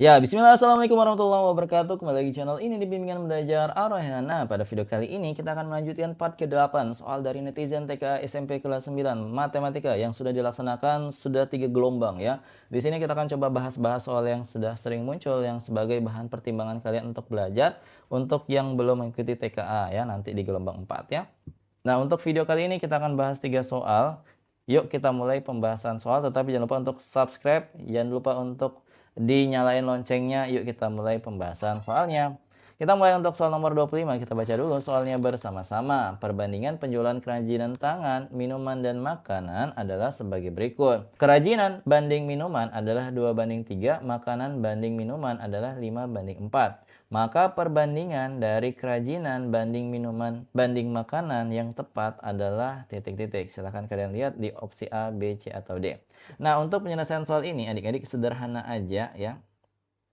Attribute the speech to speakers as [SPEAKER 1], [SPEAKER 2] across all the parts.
[SPEAKER 1] Ya, bismillah, assalamualaikum warahmatullahi wabarakatuh. Kembali lagi channel ini di Bimbingan Belajar Ar-Rayhan. Nah, pada video kali ini kita akan melanjutkan part ke-8 soal dari netizen TK SMP kelas 9 Matematika yang sudah dilaksanakan sudah 3 gelombang ya. Di sini kita akan coba bahas-bahas soal yang sudah sering muncul yang sebagai bahan pertimbangan kalian untuk belajar untuk yang belum mengikuti TKA ya, nanti di gelombang 4 ya. Nah, untuk video kali ini kita akan bahas 3 soal. Yuk kita mulai pembahasan soal, tetapi jangan lupa untuk subscribe, jangan lupa untuk dinyalain loncengnya. Yuk kita mulai pembahasan soalnya. Kita mulai untuk soal nomor 25. Kita baca dulu soalnya bersama-sama. Perbandingan penjualan kerajinan tangan, minuman, dan makanan adalah sebagai berikut. Kerajinan banding minuman adalah 2:3, makanan banding minuman adalah 5:4. Maka perbandingan dari kerajinan banding minuman banding makanan yang tepat adalah titik-titik. Silahkan kalian lihat di opsi A, B, C, atau D. Nah, untuk penyelesaian soal ini adik-adik sederhana aja ya.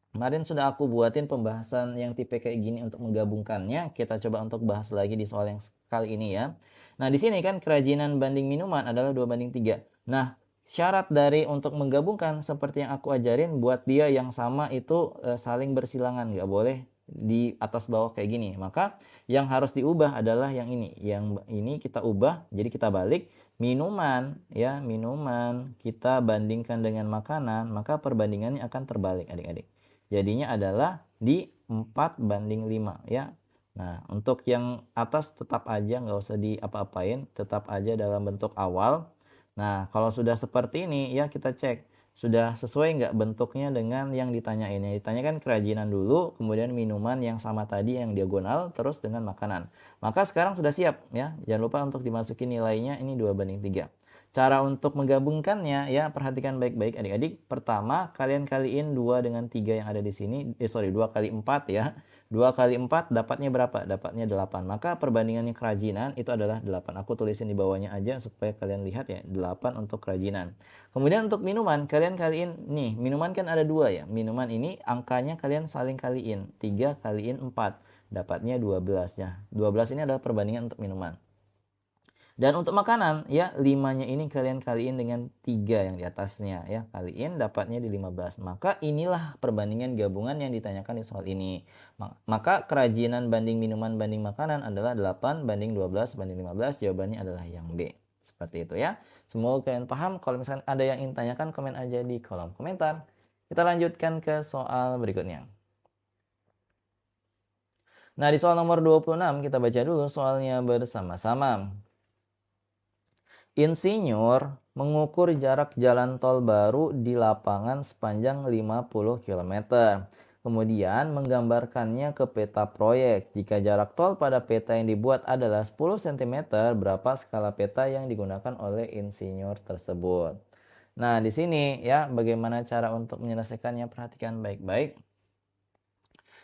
[SPEAKER 1] Kemarin sudah aku buatin pembahasan yang tipe kayak gini untuk menggabungkannya. Kita coba untuk bahas lagi di soal yang kali ini ya. Nah, di sini kan kerajinan banding minuman adalah 2:3. Nah, syarat dari untuk menggabungkan seperti yang aku ajarin buat dia yang sama itu saling bersilangan, nggak boleh di atas bawah kayak gini. Maka yang harus diubah adalah yang ini. Yang ini kita ubah, jadi kita balik minuman ya, minuman kita bandingkan dengan makanan, maka perbandingannya akan terbalik adik-adik. Jadinya adalah di 4:5 ya. Nah, untuk yang atas tetap aja nggak usah diapa-apain, tetap aja dalam bentuk awal. Nah, kalau sudah seperti ini ya kita cek sudah sesuai nggak bentuknya dengan yang ditanyain. Yang ditanyakan kerajinan dulu, kemudian minuman yang sama tadi yang diagonal, terus dengan makanan. Maka sekarang sudah siap ya. Jangan lupa untuk dimasukin nilainya ini 2:3. Cara untuk menggabungkannya ya, perhatikan baik-baik adik-adik. Pertama, kalian kaliin 2 dengan 3 yang ada di sini. 2 kali 4 ya. 2 kali 4 dapatnya berapa? Dapatnya 8. Maka perbandingannya kerajinan itu adalah 8. Aku tulisin di bawahnya aja supaya kalian lihat ya. 8 untuk kerajinan. Kemudian untuk minuman, kalian kaliin nih. Minuman kan ada 2 ya. Minuman ini angkanya kalian saling kaliin. 3 kaliin 4. Dapatnya 12 ya. 12 ini adalah perbandingan untuk minuman. Dan untuk makanan ya 5-nya ini kalian kaliin dengan 3 yang di atasnya ya. Kaliin dapatnya di 15. Maka inilah perbandingan gabungan yang ditanyakan di soal ini. Maka kerajinan banding minuman banding makanan adalah 8:12:15. Jawabannya adalah yang B. Seperti itu ya. Semoga kalian paham. Kalau misalkan ada yang ingin tanyakan, komen aja di kolom komentar. Kita lanjutkan ke soal berikutnya. Nah, di soal nomor 26 kita baca dulu soalnya bersama-sama. Insinyur mengukur jarak jalan tol baru di lapangan sepanjang 50 km. Kemudian menggambarkannya ke peta proyek. Jika jarak tol pada peta yang dibuat adalah 10 cm, berapa skala peta yang digunakan oleh insinyur tersebut? Nah, di sini ya bagaimana cara untuk menyelesaikannya, perhatikan baik-baik.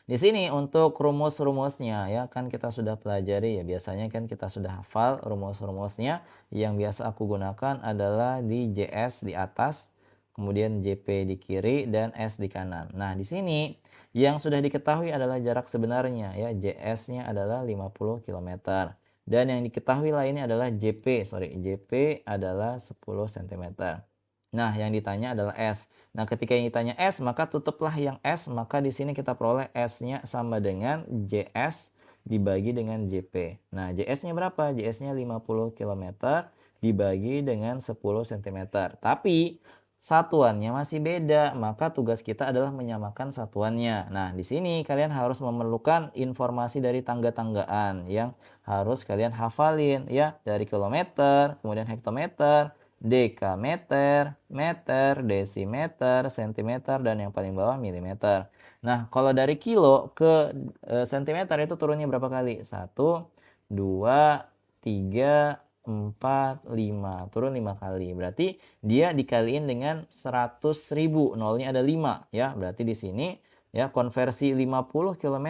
[SPEAKER 1] Di sini untuk rumus-rumusnya ya kan kita sudah pelajari ya, biasanya kan kita sudah hafal rumus-rumusnya. Yang biasa aku gunakan adalah di JS di atas, kemudian JP di kiri dan S di kanan. Nah, di sini yang sudah diketahui adalah jarak sebenarnya ya, JS-nya adalah 50 km. Dan yang diketahui lainnya adalah JP adalah 10 cm. Nah, yang ditanya adalah S. Nah, ketika yang ditanya S, maka tutuplah yang S, maka di sini kita peroleh S-nya sama dengan JS dibagi dengan JP. Nah, JS-nya berapa? JS-nya 50 km dibagi dengan 10 cm. Tapi satuannya masih beda, maka tugas kita adalah menyamakan satuannya. Nah, di sini kalian harus memerlukan informasi dari tangga-tanggaan yang harus kalian hafalin ya, dari kilometer, kemudian hektometer, dekameter, meter, desimeter, sentimeter, dan yang paling bawah milimeter. Nah, kalau dari kilo ke sentimeter itu turunnya berapa kali? 1, 2, 3, 4, 5. Turun 5 kali. Berarti dia dikaliin dengan 100.000. Nolnya ada 5 ya. Berarti di sini ya konversi 50 km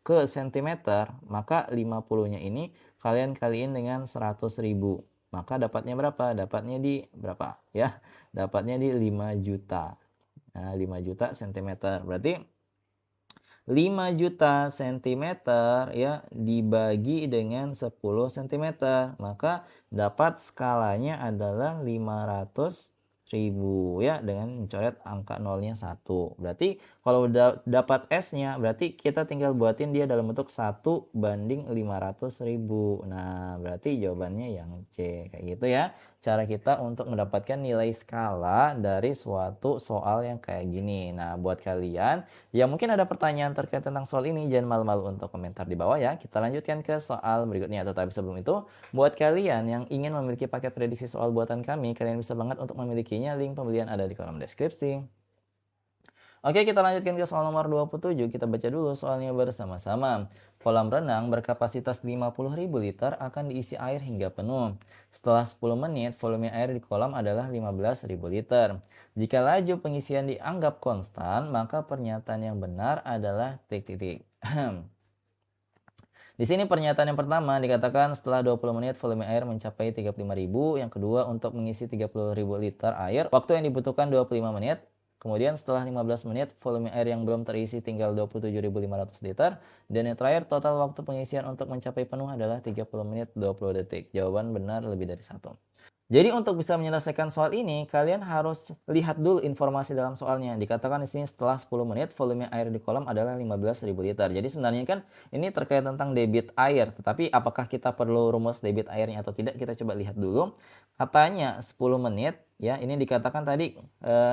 [SPEAKER 1] ke sentimeter, maka 50-nya ini kalian kaliin dengan 100.000. Maka dapatnya berapa? Dapatnya di berapa? Ya, dapatnya di 5 juta. Nah, 5 juta cm. Berarti 5 juta cm ya dibagi dengan 10 cm. Maka dapat skalanya adalah 500 ya, dengan mencoret angka nolnya 1. Berarti kalau udah dapat S-nya, berarti kita tinggal buatin dia dalam bentuk 1/500.000. Nah, berarti jawabannya yang C. Kayak gitu ya. Cara kita untuk mendapatkan nilai skala dari suatu soal yang kayak gini. Nah, buat kalian yang mungkin ada pertanyaan terkait tentang soal ini, jangan malu-malu untuk komentar di bawah ya. Kita lanjutkan ke soal berikutnya. Tetapi sebelum itu, buat kalian yang ingin memiliki paket prediksi soal buatan kami, kalian bisa banget untuk memilikinya. Link pembelian ada di kolom deskripsi. Oke, kita lanjutkan ke soal nomor 27. Kita baca dulu soalnya bersama-sama. Kolam renang berkapasitas 50.000 liter akan diisi air hingga penuh. Setelah 10 menit, volume air di kolam adalah 15.000 liter. Jika laju pengisian dianggap konstan, maka pernyataan yang benar adalah titik-titik. Di sini pernyataan yang pertama dikatakan setelah 20 menit volume air mencapai 35.000. Yang kedua, untuk mengisi 30.000 liter air, waktu yang dibutuhkan 25 menit. Kemudian setelah 15 menit, volume air yang belum terisi tinggal 27.500 liter. Dan yang terakhir, total waktu pengisian untuk mencapai penuh adalah 30 menit 20 detik. Jawaban benar lebih dari 1. Jadi untuk bisa menyelesaikan soal ini, kalian harus lihat dulu informasi dalam soalnya. Dikatakan di sini setelah 10 menit volume air di kolam adalah 15.000 liter. Jadi sebenarnya kan ini terkait tentang debit air. Tetapi apakah kita perlu rumus debit airnya atau tidak, kita coba lihat dulu. Katanya 10 menit, ya ini dikatakan tadi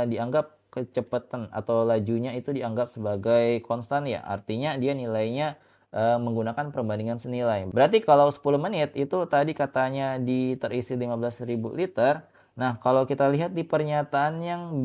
[SPEAKER 1] dianggap kecepatan atau lajunya itu dianggap sebagai konstan ya. Artinya dia nilainya menggunakan perbandingan senilai. Berarti kalau 10 menit itu tadi katanya terisi 15.000 liter. Nah, kalau kita lihat di pernyataan yang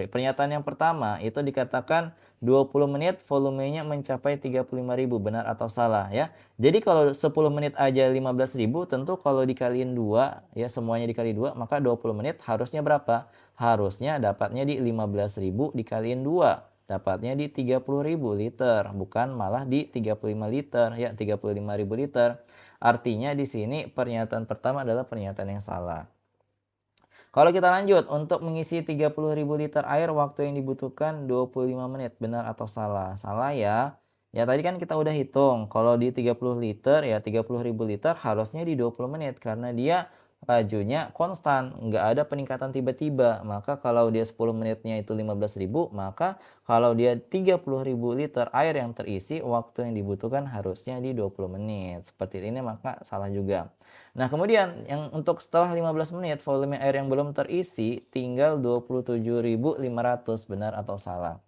[SPEAKER 1] pernyataan yang pertama itu dikatakan 20 menit volumenya mencapai 35.000, benar atau salah ya. Jadi kalau 10 menit aja 15.000, tentu kalau dikaliin 2 ya, semuanya dikali 2, maka 20 menit harusnya berapa? Harusnya dapatnya di 15.000 dikaliin 2. Dapatnya di 30.000 liter, bukan malah di 35 liter, ya 35.000 liter. Artinya di sini pernyataan pertama adalah pernyataan yang salah. Kalau kita lanjut, untuk mengisi 30.000 liter air, waktu yang dibutuhkan 25 menit, benar atau salah? Salah ya. Ya tadi kan kita udah hitung, kalau di 30 liter ya 30.000 liter harusnya di 20 menit, karena dia lajunya konstan, nggak ada peningkatan tiba-tiba. Maka kalau dia 10 menitnya itu 15.000, maka kalau dia 30.000 liter air yang terisi, waktu yang dibutuhkan harusnya di 20 menit. Seperti ini maka salah juga. Nah kemudian yang untuk setelah 15 menit volume air yang belum terisi tinggal 27.500, benar atau salah?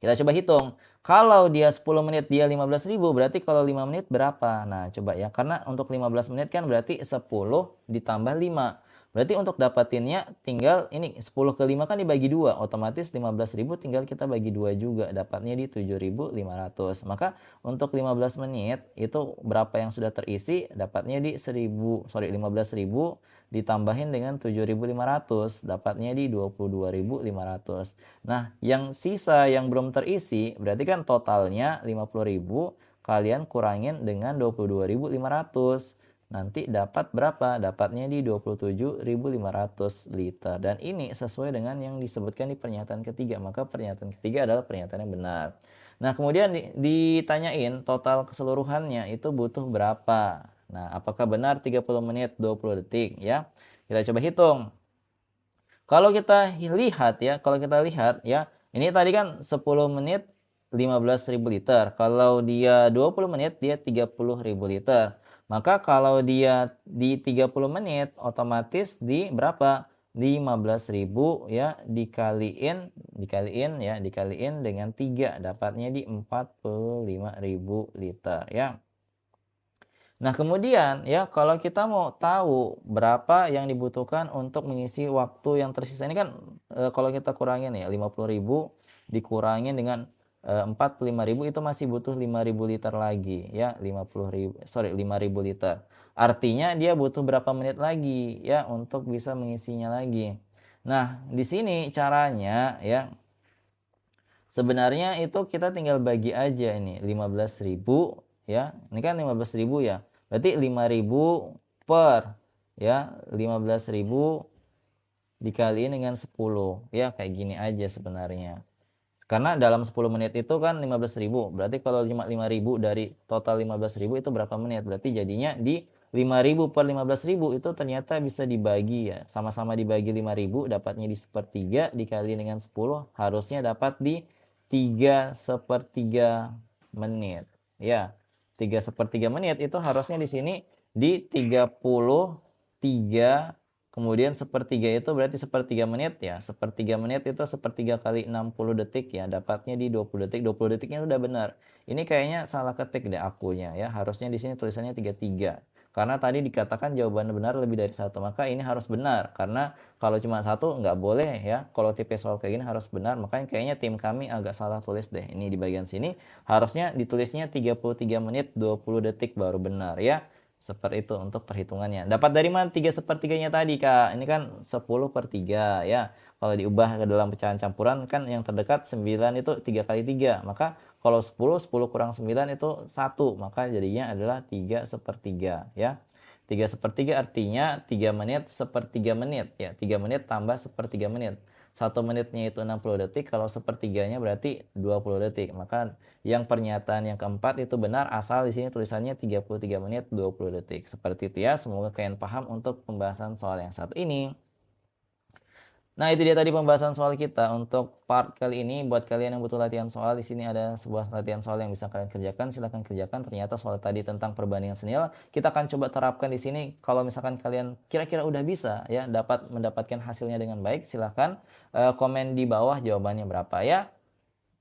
[SPEAKER 1] Kita coba hitung. Kalau dia 10 menit dia 15.000, berarti kalau 5 menit berapa? Nah, coba ya. Karena untuk 15 menit kan berarti 10 ditambah 5. Berarti untuk dapatinnya tinggal ini 10 ke 5 kan dibagi 2. Otomatis 15.000 tinggal kita bagi 2 juga. Dapatnya di 7.500. Maka untuk 15 menit itu berapa yang sudah terisi? Dapatnya di 15.000 ditambahin dengan 7.500. Dapatnya di 22.500. Nah, yang sisa yang belum terisi berarti kan totalnya 50.000 kalian kurangin dengan 22.500. Nanti dapat berapa? Dapatnya di 27.500 liter. Dan ini sesuai dengan yang disebutkan di pernyataan ketiga. Maka pernyataan ketiga adalah pernyataan yang benar. Nah, kemudian ditanyain total keseluruhannya itu butuh berapa? Nah, apakah benar 30 menit 20 detik ya? Kita coba hitung. Kalau kita lihat ya, ini tadi kan 10 menit 15.000 liter. Kalau dia 20 menit dia 30.000 liter. Maka kalau dia di 30 menit otomatis di berapa? 15.000 ya dikaliin dengan 3, dapatnya di 45.000 liter ya. Nah, kemudian ya kalau kita mau tahu berapa yang dibutuhkan untuk mengisi waktu yang tersisa ini kan kalau kita kurangin ya 50.000 dikurangin dengan 45.000 itu masih butuh 5.000 liter lagi ya 5.000 liter. Artinya dia butuh berapa menit lagi ya untuk bisa mengisinya lagi. Nah, di sini caranya ya sebenarnya itu kita tinggal bagi aja ini 15.000 ya. Ini kan 15.000 ya. Berarti 5.000 per ya 15.000 dikaliin dengan 10 ya, kayak gini aja sebenarnya. Karena dalam 10 menit itu kan 15.000. Berarti kalau 5.000 dari total 15.000 itu berapa menit? Berarti jadinya di 5.000 per 15.000 itu ternyata bisa dibagi ya. Sama-sama dibagi 5.000 dapatnya di 1/3 dikali dengan 10 harusnya dapat di 3/3 menit. Ya, 3/3 menit itu harusnya di sini di 33, kemudian 1/3 itu berarti 1/3 menit ya. 1/3 menit itu 1/3 kali 60 detik ya. Dapatnya di 20 detik. 20 detiknya udah benar. Ini kayaknya salah ketik deh akunya ya. Harusnya di sini tulisannya 33. Karena tadi dikatakan jawaban benar lebih dari satu, maka ini harus benar. Karena kalau cuma satu nggak boleh ya. Kalau tipe soal kayak gini harus benar. Makanya kayaknya tim kami agak salah tulis deh. Ini di bagian sini harusnya ditulisnya 33 menit 20 detik baru benar ya. Seperti itu untuk perhitungannya. Dapat dari mana 3/3-nya tadi, Kak? Ini kan 10/3 ya. Kalau diubah ke dalam pecahan campuran kan yang terdekat 9 itu 3 kali 3. Maka kalau 10, 10 kurang 9 itu 1. Maka jadinya adalah 3/3 ya. 3/3 artinya 3 menit 1/3 menit ya. 3 menit tambah 1/3 menit. 1 menitnya itu 60 detik, kalau 1/3-nya berarti 20 detik. Maka yang pernyataan yang keempat itu benar asal di sini tulisannya 33 menit 20 detik. Seperti itu ya. Semoga kalian paham untuk pembahasan soal yang satu ini. Nah, itu dia tadi pembahasan soal kita untuk part kali ini. Buat kalian yang butuh latihan soal, di sini ada sebuah latihan soal yang bisa kalian kerjakan. Silahkan kerjakan. Ternyata soal tadi tentang perbandingan senilai, kita akan coba terapkan di sini. Kalau misalkan kalian kira-kira udah bisa ya, dapat mendapatkan hasilnya dengan baik, silahkan komen di bawah jawabannya berapa ya.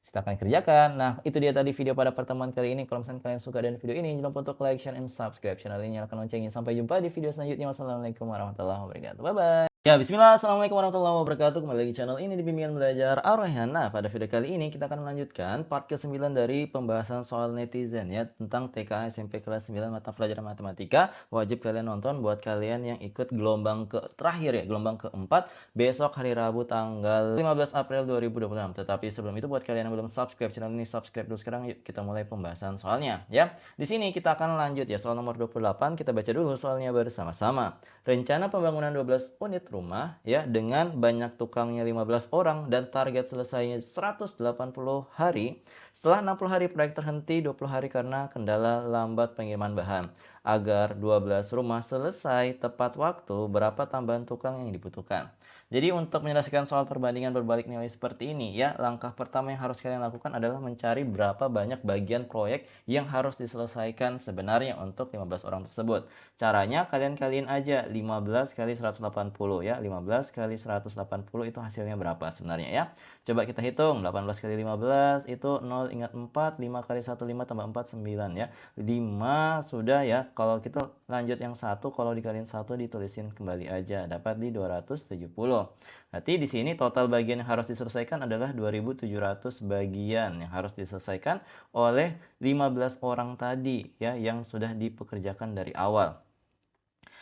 [SPEAKER 1] Silahkan kerjakan. Nah, itu dia tadi video pada pertemuan kali ini. Kalau misalkan kalian suka dengan video ini, jangan lupa untuk like, share, and subscribe channel ini. Nyalakan loncengnya. Sampai jumpa di video selanjutnya. Wassalamualaikum warahmatullahi wabarakatuh. Bye-bye. Ya, bismillah. Assalamualaikum warahmatullahi wabarakatuh. Kembali lagi channel ini di Bimbingan Belajar Ar-Rayhan. Nah, pada video kali ini kita akan melanjutkan part ke-9 dari pembahasan soal netizen ya, tentang TK SMP kelas 9 mata pelajaran matematika. Wajib kalian nonton buat kalian yang ikut gelombang terakhir ya, gelombang keempat besok hari Rabu tanggal 15 April 2026. Tetapi sebelum itu buat kalian yang belum subscribe channel ini, subscribe dulu sekarang. Yuk kita mulai pembahasan soalnya ya. Di sini kita akan lanjut ya, soal nomor 28. Kita baca dulu soalnya bersama-sama. Rencana pembangunan 12 unit rumah ya dengan banyak tukangnya 15 orang dan target selesainya 180 hari. Setelah 60 hari proyek terhenti, 20 hari karena kendala lambat pengiriman bahan. Agar 12 rumah selesai tepat waktu, berapa tambahan tukang yang dibutuhkan? Jadi untuk menyelesaikan soal perbandingan berbalik nilai seperti ini ya, langkah pertama yang harus kalian lakukan adalah mencari berapa banyak bagian proyek yang harus diselesaikan sebenarnya untuk 15 orang tersebut. Caranya kalian aja 15 kali 180 ya. 15 kali 180 itu hasilnya berapa sebenarnya ya. Coba kita hitung. 18 kali 15 itu 0, ingat 4. 5 kali 1 5 tambah 4 9 ya. 5 sudah ya. Kalau kita lanjut yang 1, kalau dikaliin 1 ditulisin kembali aja. Dapat di 270. Berarti di sini total bagian yang harus diselesaikan adalah 2700 bagian yang harus diselesaikan oleh 15 orang tadi ya, yang sudah dipekerjakan dari awal.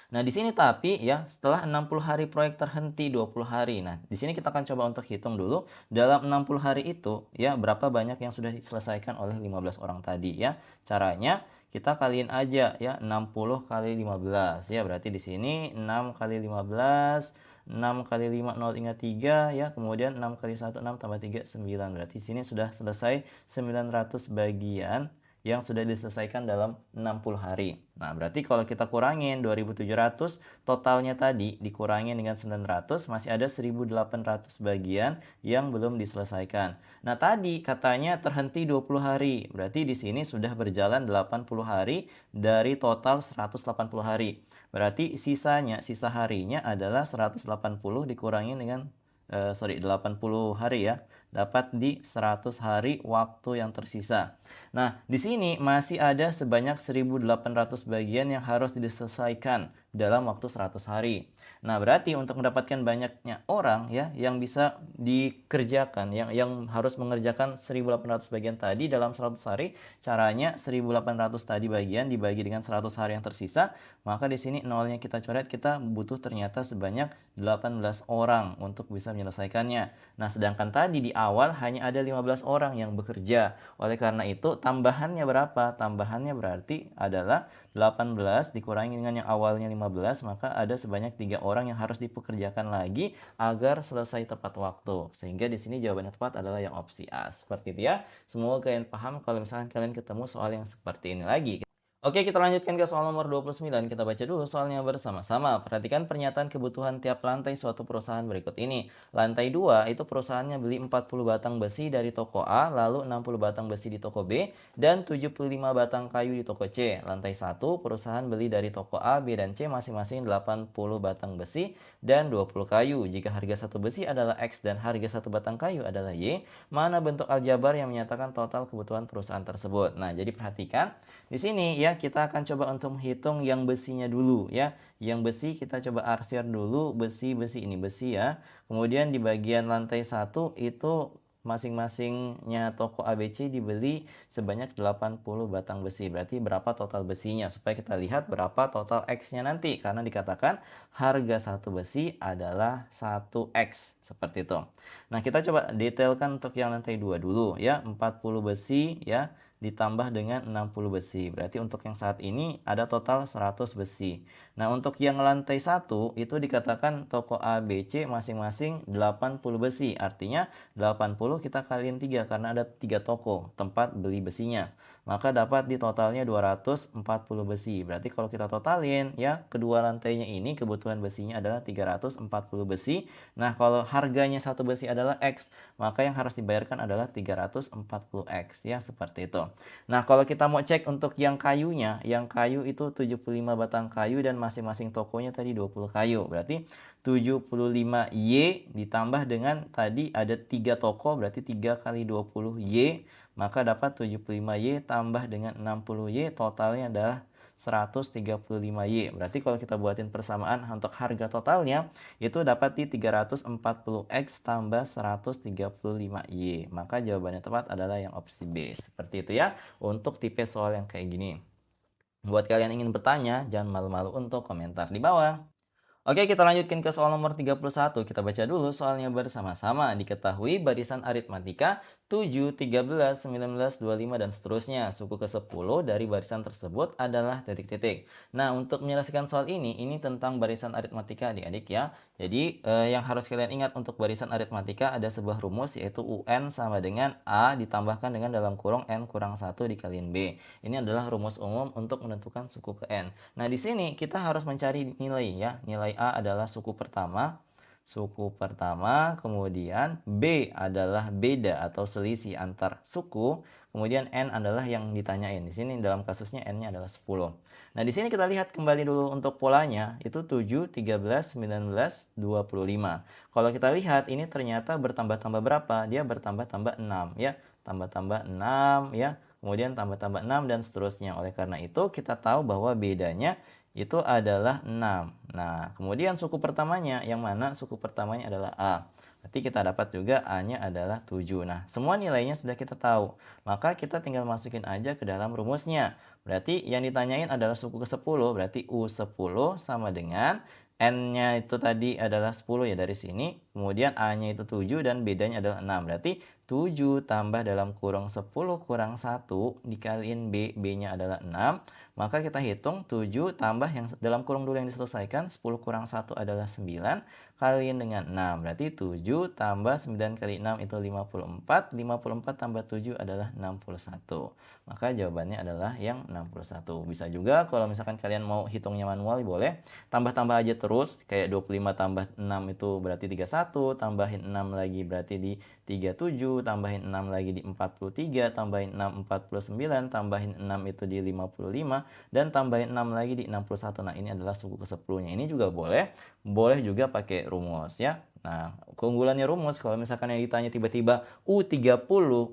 [SPEAKER 1] Nah, di sini tapi ya, setelah 60 hari proyek terhenti 20 hari. Nah, di sini kita akan coba untuk hitung dulu dalam 60 hari itu ya, berapa banyak yang sudah diselesaikan oleh 15 orang tadi ya. Caranya kita kaliin aja ya, 60 kali 15 ya. Berarti di sini 6 kali 15, 6 kali 5 0 ingat 3 ya. Kemudian 6 kali 1 6 tambah 3 9. Berarti di sini sudah selesai 900 bagian yang sudah diselesaikan dalam 60 hari. Nah, berarti kalau kita kurangin 2700, totalnya tadi dikurangin dengan 900, masih ada 1800 bagian yang belum diselesaikan. Nah, tadi katanya terhenti 20 hari. Berarti di sini sudah berjalan 80 hari dari total 180 hari. Berarti sisa harinya adalah 180 dikurangin dengan 80 hari ya. Dapat di 100 hari waktu yang tersisa. Nah, di sini masih ada sebanyak 1800 bagian yang harus diselesaikan dalam waktu 100 hari. Nah, berarti untuk mendapatkan banyaknya orang ya yang bisa dikerjakan, yang harus mengerjakan 1800 bagian tadi dalam 100 hari, caranya 1800 tadi bagian dibagi dengan 100 hari yang tersisa, maka di sini nolnya kita coret, kita butuh ternyata sebanyak 18 orang untuk bisa menyelesaikannya. Nah, sedangkan tadi di awal hanya ada 15 orang yang bekerja. Oleh karena itu, tambahannya berapa? Tambahannya berarti adalah 18 dikurangi dengan yang awalnya 15, maka ada sebanyak 3 orang yang harus dipekerjakan lagi agar selesai tepat waktu. Sehingga di sini jawabannya tepat adalah yang opsi A. Seperti itu ya. Semoga kalian paham kalau misalkan kalian ketemu soal yang seperti ini lagi. Oke, kita lanjutkan ke soal nomor 29. Kita baca dulu soalnya bersama-sama. Perhatikan pernyataan kebutuhan tiap lantai suatu perusahaan berikut ini. Lantai 2 itu perusahaannya beli 40 batang besi dari toko A, lalu 60 batang besi di toko B, dan 75 batang kayu di toko C. Lantai 1 perusahaan beli dari toko A, B, dan C masing-masing 80 batang besi dan 20 kayu. Jika harga satu besi adalah X dan harga satu batang kayu adalah Y, mana bentuk aljabar yang menyatakan total kebutuhan perusahaan tersebut? Nah, jadi perhatikan. Di sini ya kita akan coba untuk menghitung yang besinya dulu ya. Yang besi kita coba arsir dulu, besi ini besi ya. Kemudian di bagian lantai 1 itu masing-masingnya toko ABC dibeli sebanyak 80 batang besi. Berarti berapa total besinya? Supaya kita lihat berapa total X-nya nanti. Karena dikatakan harga satu besi adalah 1X. Seperti itu. Nah, kita coba detailkan untuk yang lantai 2 dulu ya. 40 besi ya ditambah dengan 60 besi. Berarti untuk yang saat ini ada total 100 besi. Nah, untuk yang lantai 1 itu dikatakan toko A, B, C masing-masing 80 besi. Artinya 80 kita kaliin 3 karena ada 3 toko tempat beli besinya. Maka dapat di totalnya 240 besi. Berarti kalau kita totalin ya, kedua lantainya ini kebutuhan besinya adalah 340 besi. Nah, kalau harganya satu besi adalah X, maka yang harus dibayarkan adalah 340X ya, seperti itu. Nah, kalau kita mau cek untuk yang kayunya, yang kayu itu 75 batang kayu dan masing-masing tokonya tadi 20 kayu. Berarti 75Y ditambah dengan tadi ada 3 toko, berarti 3 kali 20Y, maka dapat 75Y tambah dengan 60Y, totalnya adalah 135Y. Berarti kalau kita buatin persamaan untuk harga totalnya, itu dapat di 340X tambah 135Y. Maka jawabannya tepat adalah yang opsi B. Seperti itu ya, untuk tipe soal yang kayak gini. Buat kalian yang ingin bertanya, jangan malu-malu untuk komentar di bawah. Oke, kita lanjutkan ke soal nomor 31. Kita baca dulu soalnya bersama-sama. Diketahui barisan aritmatika 7, 13, 19, 25, dan seterusnya. Suku ke-10 dari barisan tersebut adalah titik-titik. Nah, untuk menyelesaikan soal ini tentang barisan aritmatika adik-adik ya. Jadi, yang harus kalian ingat untuk barisan aritmatika ada sebuah rumus yaitu UN sama dengan A ditambahkan dengan dalam kurung N kurang 1 dikaliin B. Ini adalah rumus umum untuk menentukan suku ke N. Nah, di sini kita harus mencari nilai ya. Nilai A adalah suku pertama, kemudian B adalah beda atau selisih antar suku, kemudian N adalah yang ditanyain. Di sini dalam kasusnya N-nya adalah 10. Nah, di sini kita lihat kembali dulu untuk polanya, itu 7, 13, 19, 25. Kalau kita lihat ini ternyata bertambah-tambah berapa? Dia bertambah-tambah 6 ya. Tambah-tambah 6 ya. Kemudian tambah-tambah 6 dan seterusnya. Oleh karena itu kita tahu bahwa bedanya itu adalah 6. Nah, kemudian suku pertamanya, yang mana suku pertamanya adalah A. Berarti kita dapat juga A-nya adalah 7. Nah, semua nilainya sudah kita tahu. Maka kita tinggal masukin aja ke dalam rumusnya. Berarti yang ditanyain adalah suku ke-10, berarti U10 sama dengan N-nya itu tadi adalah 10 ya dari sini. Kemudian A-nya itu 7 dan bedanya adalah 6. Berarti 7 tambah dalam kurung 10 kurang 1 dikaliin B, B-nya adalah 6. Maka kita hitung 7 tambah yang dalam kurung dulu yang diselesaikan, 10 kurang 1 adalah 9, kaliin dengan 6. Berarti 7 tambah 9 kali 6 itu 54, 54 tambah 7 adalah 61. Maka jawabannya adalah yang 61. Bisa juga kalau misalkan kalian mau hitungnya manual boleh, tambah-tambah aja terus, kayak 25 tambah 6 itu berarti 31, tambahin 6 lagi berarti di 37, tambahin 6 lagi di 43, tambahin 6 49, tambahin 6 itu di 55, dan tambahin 6 lagi di 61. Nah, ini adalah suku ke-10-nya. Ini juga boleh juga pakai rumus ya. Nah, keunggulannya rumus kalau misalkan yang ditanya tiba-tiba U30,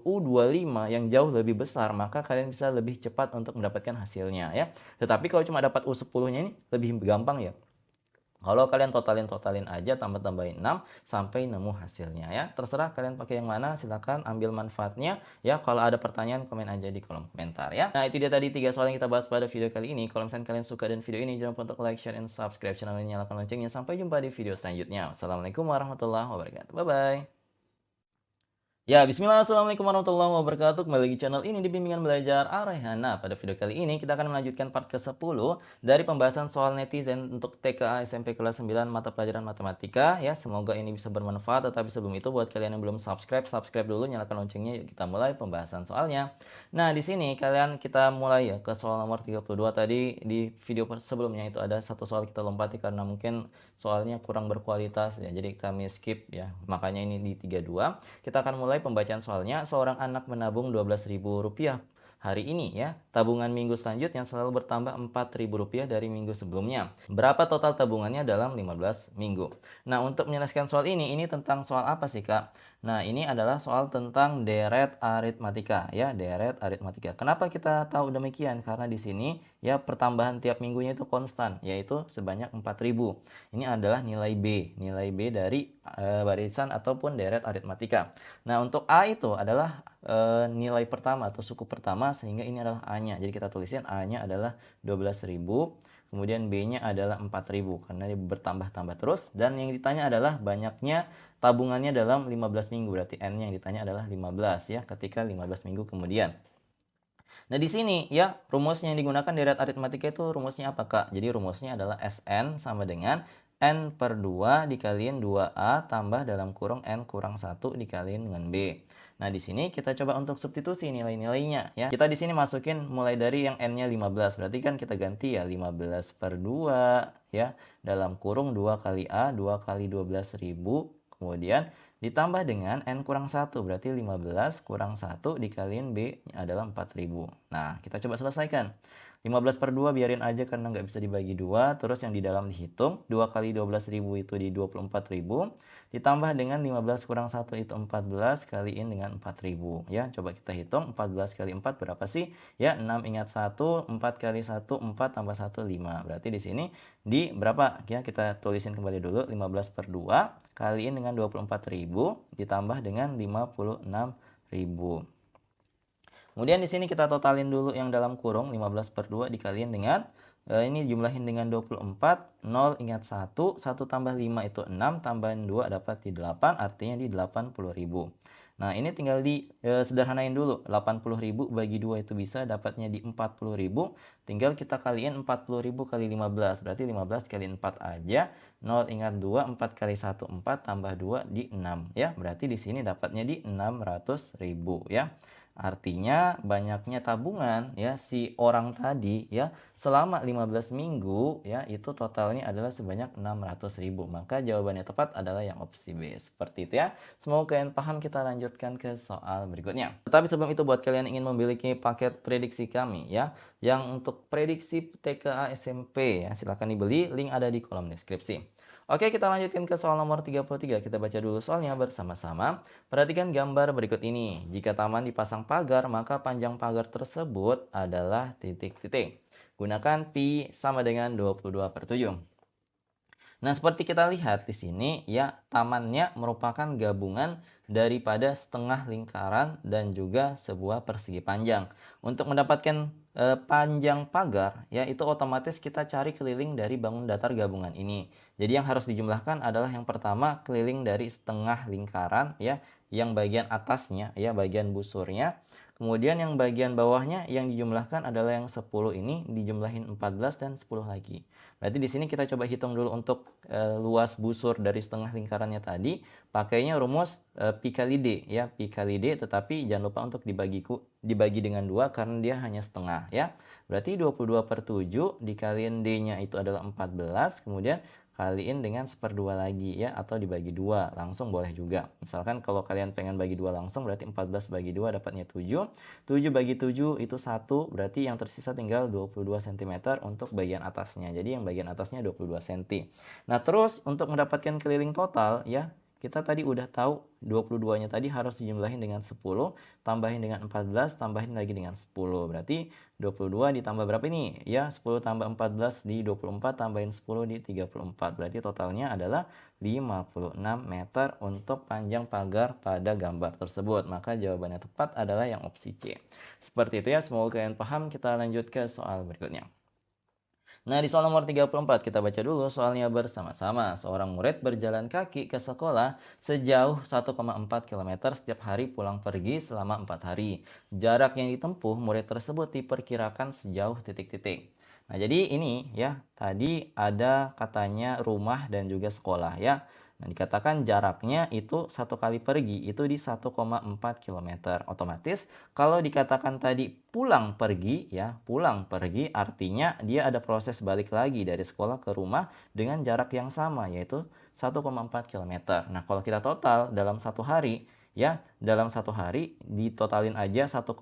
[SPEAKER 1] U25 yang jauh lebih besar, maka kalian bisa lebih cepat untuk mendapatkan hasilnya ya. Tetapi kalau cuma dapat U10-nya ini lebih gampang ya. Kalau kalian totalin aja, tambah-tambahin 6 sampai nemu hasilnya ya. Terserah kalian pakai yang mana, silakan ambil manfaatnya ya. Kalau ada pertanyaan komen aja di kolom komentar ya. Nah, itu dia tadi 3 soal yang kita bahas pada video kali ini. Kalau misalnya kalian suka dengan video ini, jangan lupa untuk like, share, and subscribe channel ini, nyalakan loncengnya. Sampai jumpa di video selanjutnya. Wassalamualaikum warahmatullahi wabarakatuh. Bye bye. Ya, bismillah, assalamualaikum warahmatullahi wabarakatuh. Kembali lagi channel ini di Bimbingan Belajar Arahana. Pada video kali ini kita akan melanjutkan part ke-10 dari pembahasan soal netizen untuk TKA SMP kelas 9 mata pelajaran matematika. Ya, semoga ini bisa bermanfaat. Tetapi sebelum itu buat kalian yang belum subscribe, subscribe dulu, nyalakan loncengnya. Yuk kita mulai pembahasan soalnya. Nah, di sini kita mulai ya ke soal nomor 32 tadi. Di video sebelumnya itu ada satu soal kita lompati karena mungkin soalnya kurang berkualitas ya. Jadi kami skip ya. Makanya ini di 32. Kita akan mulai pembacaan soalnya. Seorang anak menabung Rp12.000 hari ini ya. Tabungan minggu selanjutnya selalu bertambah Rp4.000 dari minggu sebelumnya. Berapa total tabungannya dalam 15 minggu? Nah, untuk menjelaskan soal ini tentang soal apa sih, Kak? Nah, ini adalah soal tentang deret aritmatika ya, deret aritmatika. Kenapa kita tahu demikian? Karena di sini ya pertambahan tiap minggunya itu konstan, yaitu sebanyak 4.000. Ini adalah nilai B dari barisan ataupun deret aritmatika. Nah, untuk A itu adalah nilai pertama atau suku pertama, sehingga ini adalah A-nya. Jadi kita tulisin A-nya adalah 12.000, kemudian B-nya adalah 4.000 karena dia bertambah-tambah terus, dan yang ditanya adalah banyaknya tabungannya dalam 15 minggu. Berarti N-nya yang ditanya adalah 15 ya, ketika 15 minggu kemudian. Nah, di sini ya rumusnya yang digunakan deret aritmatika itu rumusnya apa, Kak? Jadi rumusnya adalah Sn sama dengan N per 2 dikaliin 2A tambah dalam kurung N kurang 1 dikaliin dengan B. Nah, di sini kita coba untuk substitusi nilai-nilainya ya. Kita di sini masukin mulai dari yang N-nya 15. Berarti kan kita ganti ya 15 per 2 ya. Dalam kurung 2 kali A, 2 kali 12.000. Kemudian ditambah dengan N kurang 1. Berarti 15 kurang 1 dikaliin B adalah 4.000. Nah, kita coba selesaikan. 15 per 2 biarin aja karena nggak bisa dibagi 2. Terus yang di dalam dihitung. 2 kali 12.000 itu di 24.000. Ditambah dengan 15 kurang 1 itu 14 kaliin dengan 4.000. Ya, coba kita hitung. 14 kali 4 berapa sih? Ya, 6 ingat 1. 4 kali 1, 4 tambah 1, 5. Berarti di sini di berapa? Ya, kita tulisin kembali dulu. 15 per 2 kaliin dengan 24.000 ditambah dengan 56.000. Kemudian di sini kita totalin dulu yang dalam kurung 15 per 2 dikaliin dengan ini jumlahin dengan 24, 0 ingat 1, 1 tambah 5 itu 6, tambahin 2 dapat di 8, artinya di 80.000. Nah, ini tinggal sederhanain dulu. 80.000 bagi 2 itu bisa dapatnya di 40.000. Tinggal kita kaliin 40.000 kali 15. Berarti 15 kali 4 aja. 0 ingat 2, 4 kali 1, 4 tambah 2 di 6 ya. Berarti di sini dapatnya di 600.000 ya. Artinya banyaknya tabungan ya si orang tadi ya selama 15 minggu ya itu totalnya adalah sebanyak 600.000. Maka jawabannya tepat adalah yang opsi B. Seperti itu ya. Semoga kalian paham, kita lanjutkan ke soal berikutnya. Tetapi sebelum itu buat kalian yang ingin memiliki paket prediksi kami ya, yang untuk prediksi TKA SMP ya, silahkan dibeli, link ada di kolom deskripsi. Oke, kita lanjutkan ke soal nomor 33. Kita baca dulu soalnya bersama-sama. Perhatikan gambar berikut ini. Jika taman dipasang pagar, maka panjang pagar tersebut adalah titik-titik. Gunakan pi sama dengan 22 per 7. Nah, seperti kita lihat di sini ya, tamannya merupakan gabungan daripada setengah lingkaran dan juga sebuah persegi panjang. Untuk mendapatkan panjang pagar ya, itu otomatis kita cari keliling dari bangun datar gabungan ini. Jadi yang harus dijumlahkan adalah yang pertama keliling dari setengah lingkaran ya, yang bagian atasnya ya, bagian busurnya. Kemudian yang bagian bawahnya yang dijumlahkan adalah yang 10 ini dijumlahin 14 dan 10 lagi. Berarti di sini kita coba hitung dulu untuk luas busur dari setengah lingkarannya tadi. Pakainya rumus pi kali d ya, pi kali d, tetapi jangan lupa untuk dibagi dengan 2 karena dia hanya setengah ya. Berarti 22 per 7 dikaliin d-nya itu adalah 14, kemudian kaliin dengan 1/2 lagi ya, atau dibagi 2 langsung boleh juga. Misalkan kalau kalian pengen bagi 2 langsung berarti 14 bagi 2 dapatnya 7. 7 bagi 7 itu 1, berarti yang tersisa tinggal 22 cm untuk bagian atasnya. Jadi yang bagian atasnya 22 cm. Nah, terus untuk mendapatkan keliling total ya, kita tadi udah tahu 22-nya tadi harus dijumlahin dengan 10, tambahin dengan 14, tambahin lagi dengan 10. Berarti 22 ditambah berapa ini? Ya, 10 tambah 14 di 24, tambahin 10 di 34. Berarti totalnya adalah 56 meter untuk panjang pagar pada gambar tersebut. Maka jawabannya tepat adalah yang opsi C. Seperti itu ya, semoga kalian paham. Kita lanjut ke soal berikutnya. Nah, di soal nomor 34 kita baca dulu soalnya bersama-sama. Seorang murid berjalan kaki ke sekolah sejauh 1,4 km setiap hari pulang pergi selama 4 hari. Jarak yang ditempuh murid tersebut diperkirakan sejauh titik-titik. Nah, jadi ini ya, tadi ada katanya rumah dan juga sekolah ya. Nah, dikatakan jaraknya itu satu kali pergi itu di 1,4 km. Otomatis kalau dikatakan tadi pulang pergi ya, pulang pergi artinya dia ada proses balik lagi dari sekolah ke rumah dengan jarak yang sama yaitu 1,4 km. Nah, kalau kita total dalam satu hari ya, dalam satu hari ditotalin aja 1,4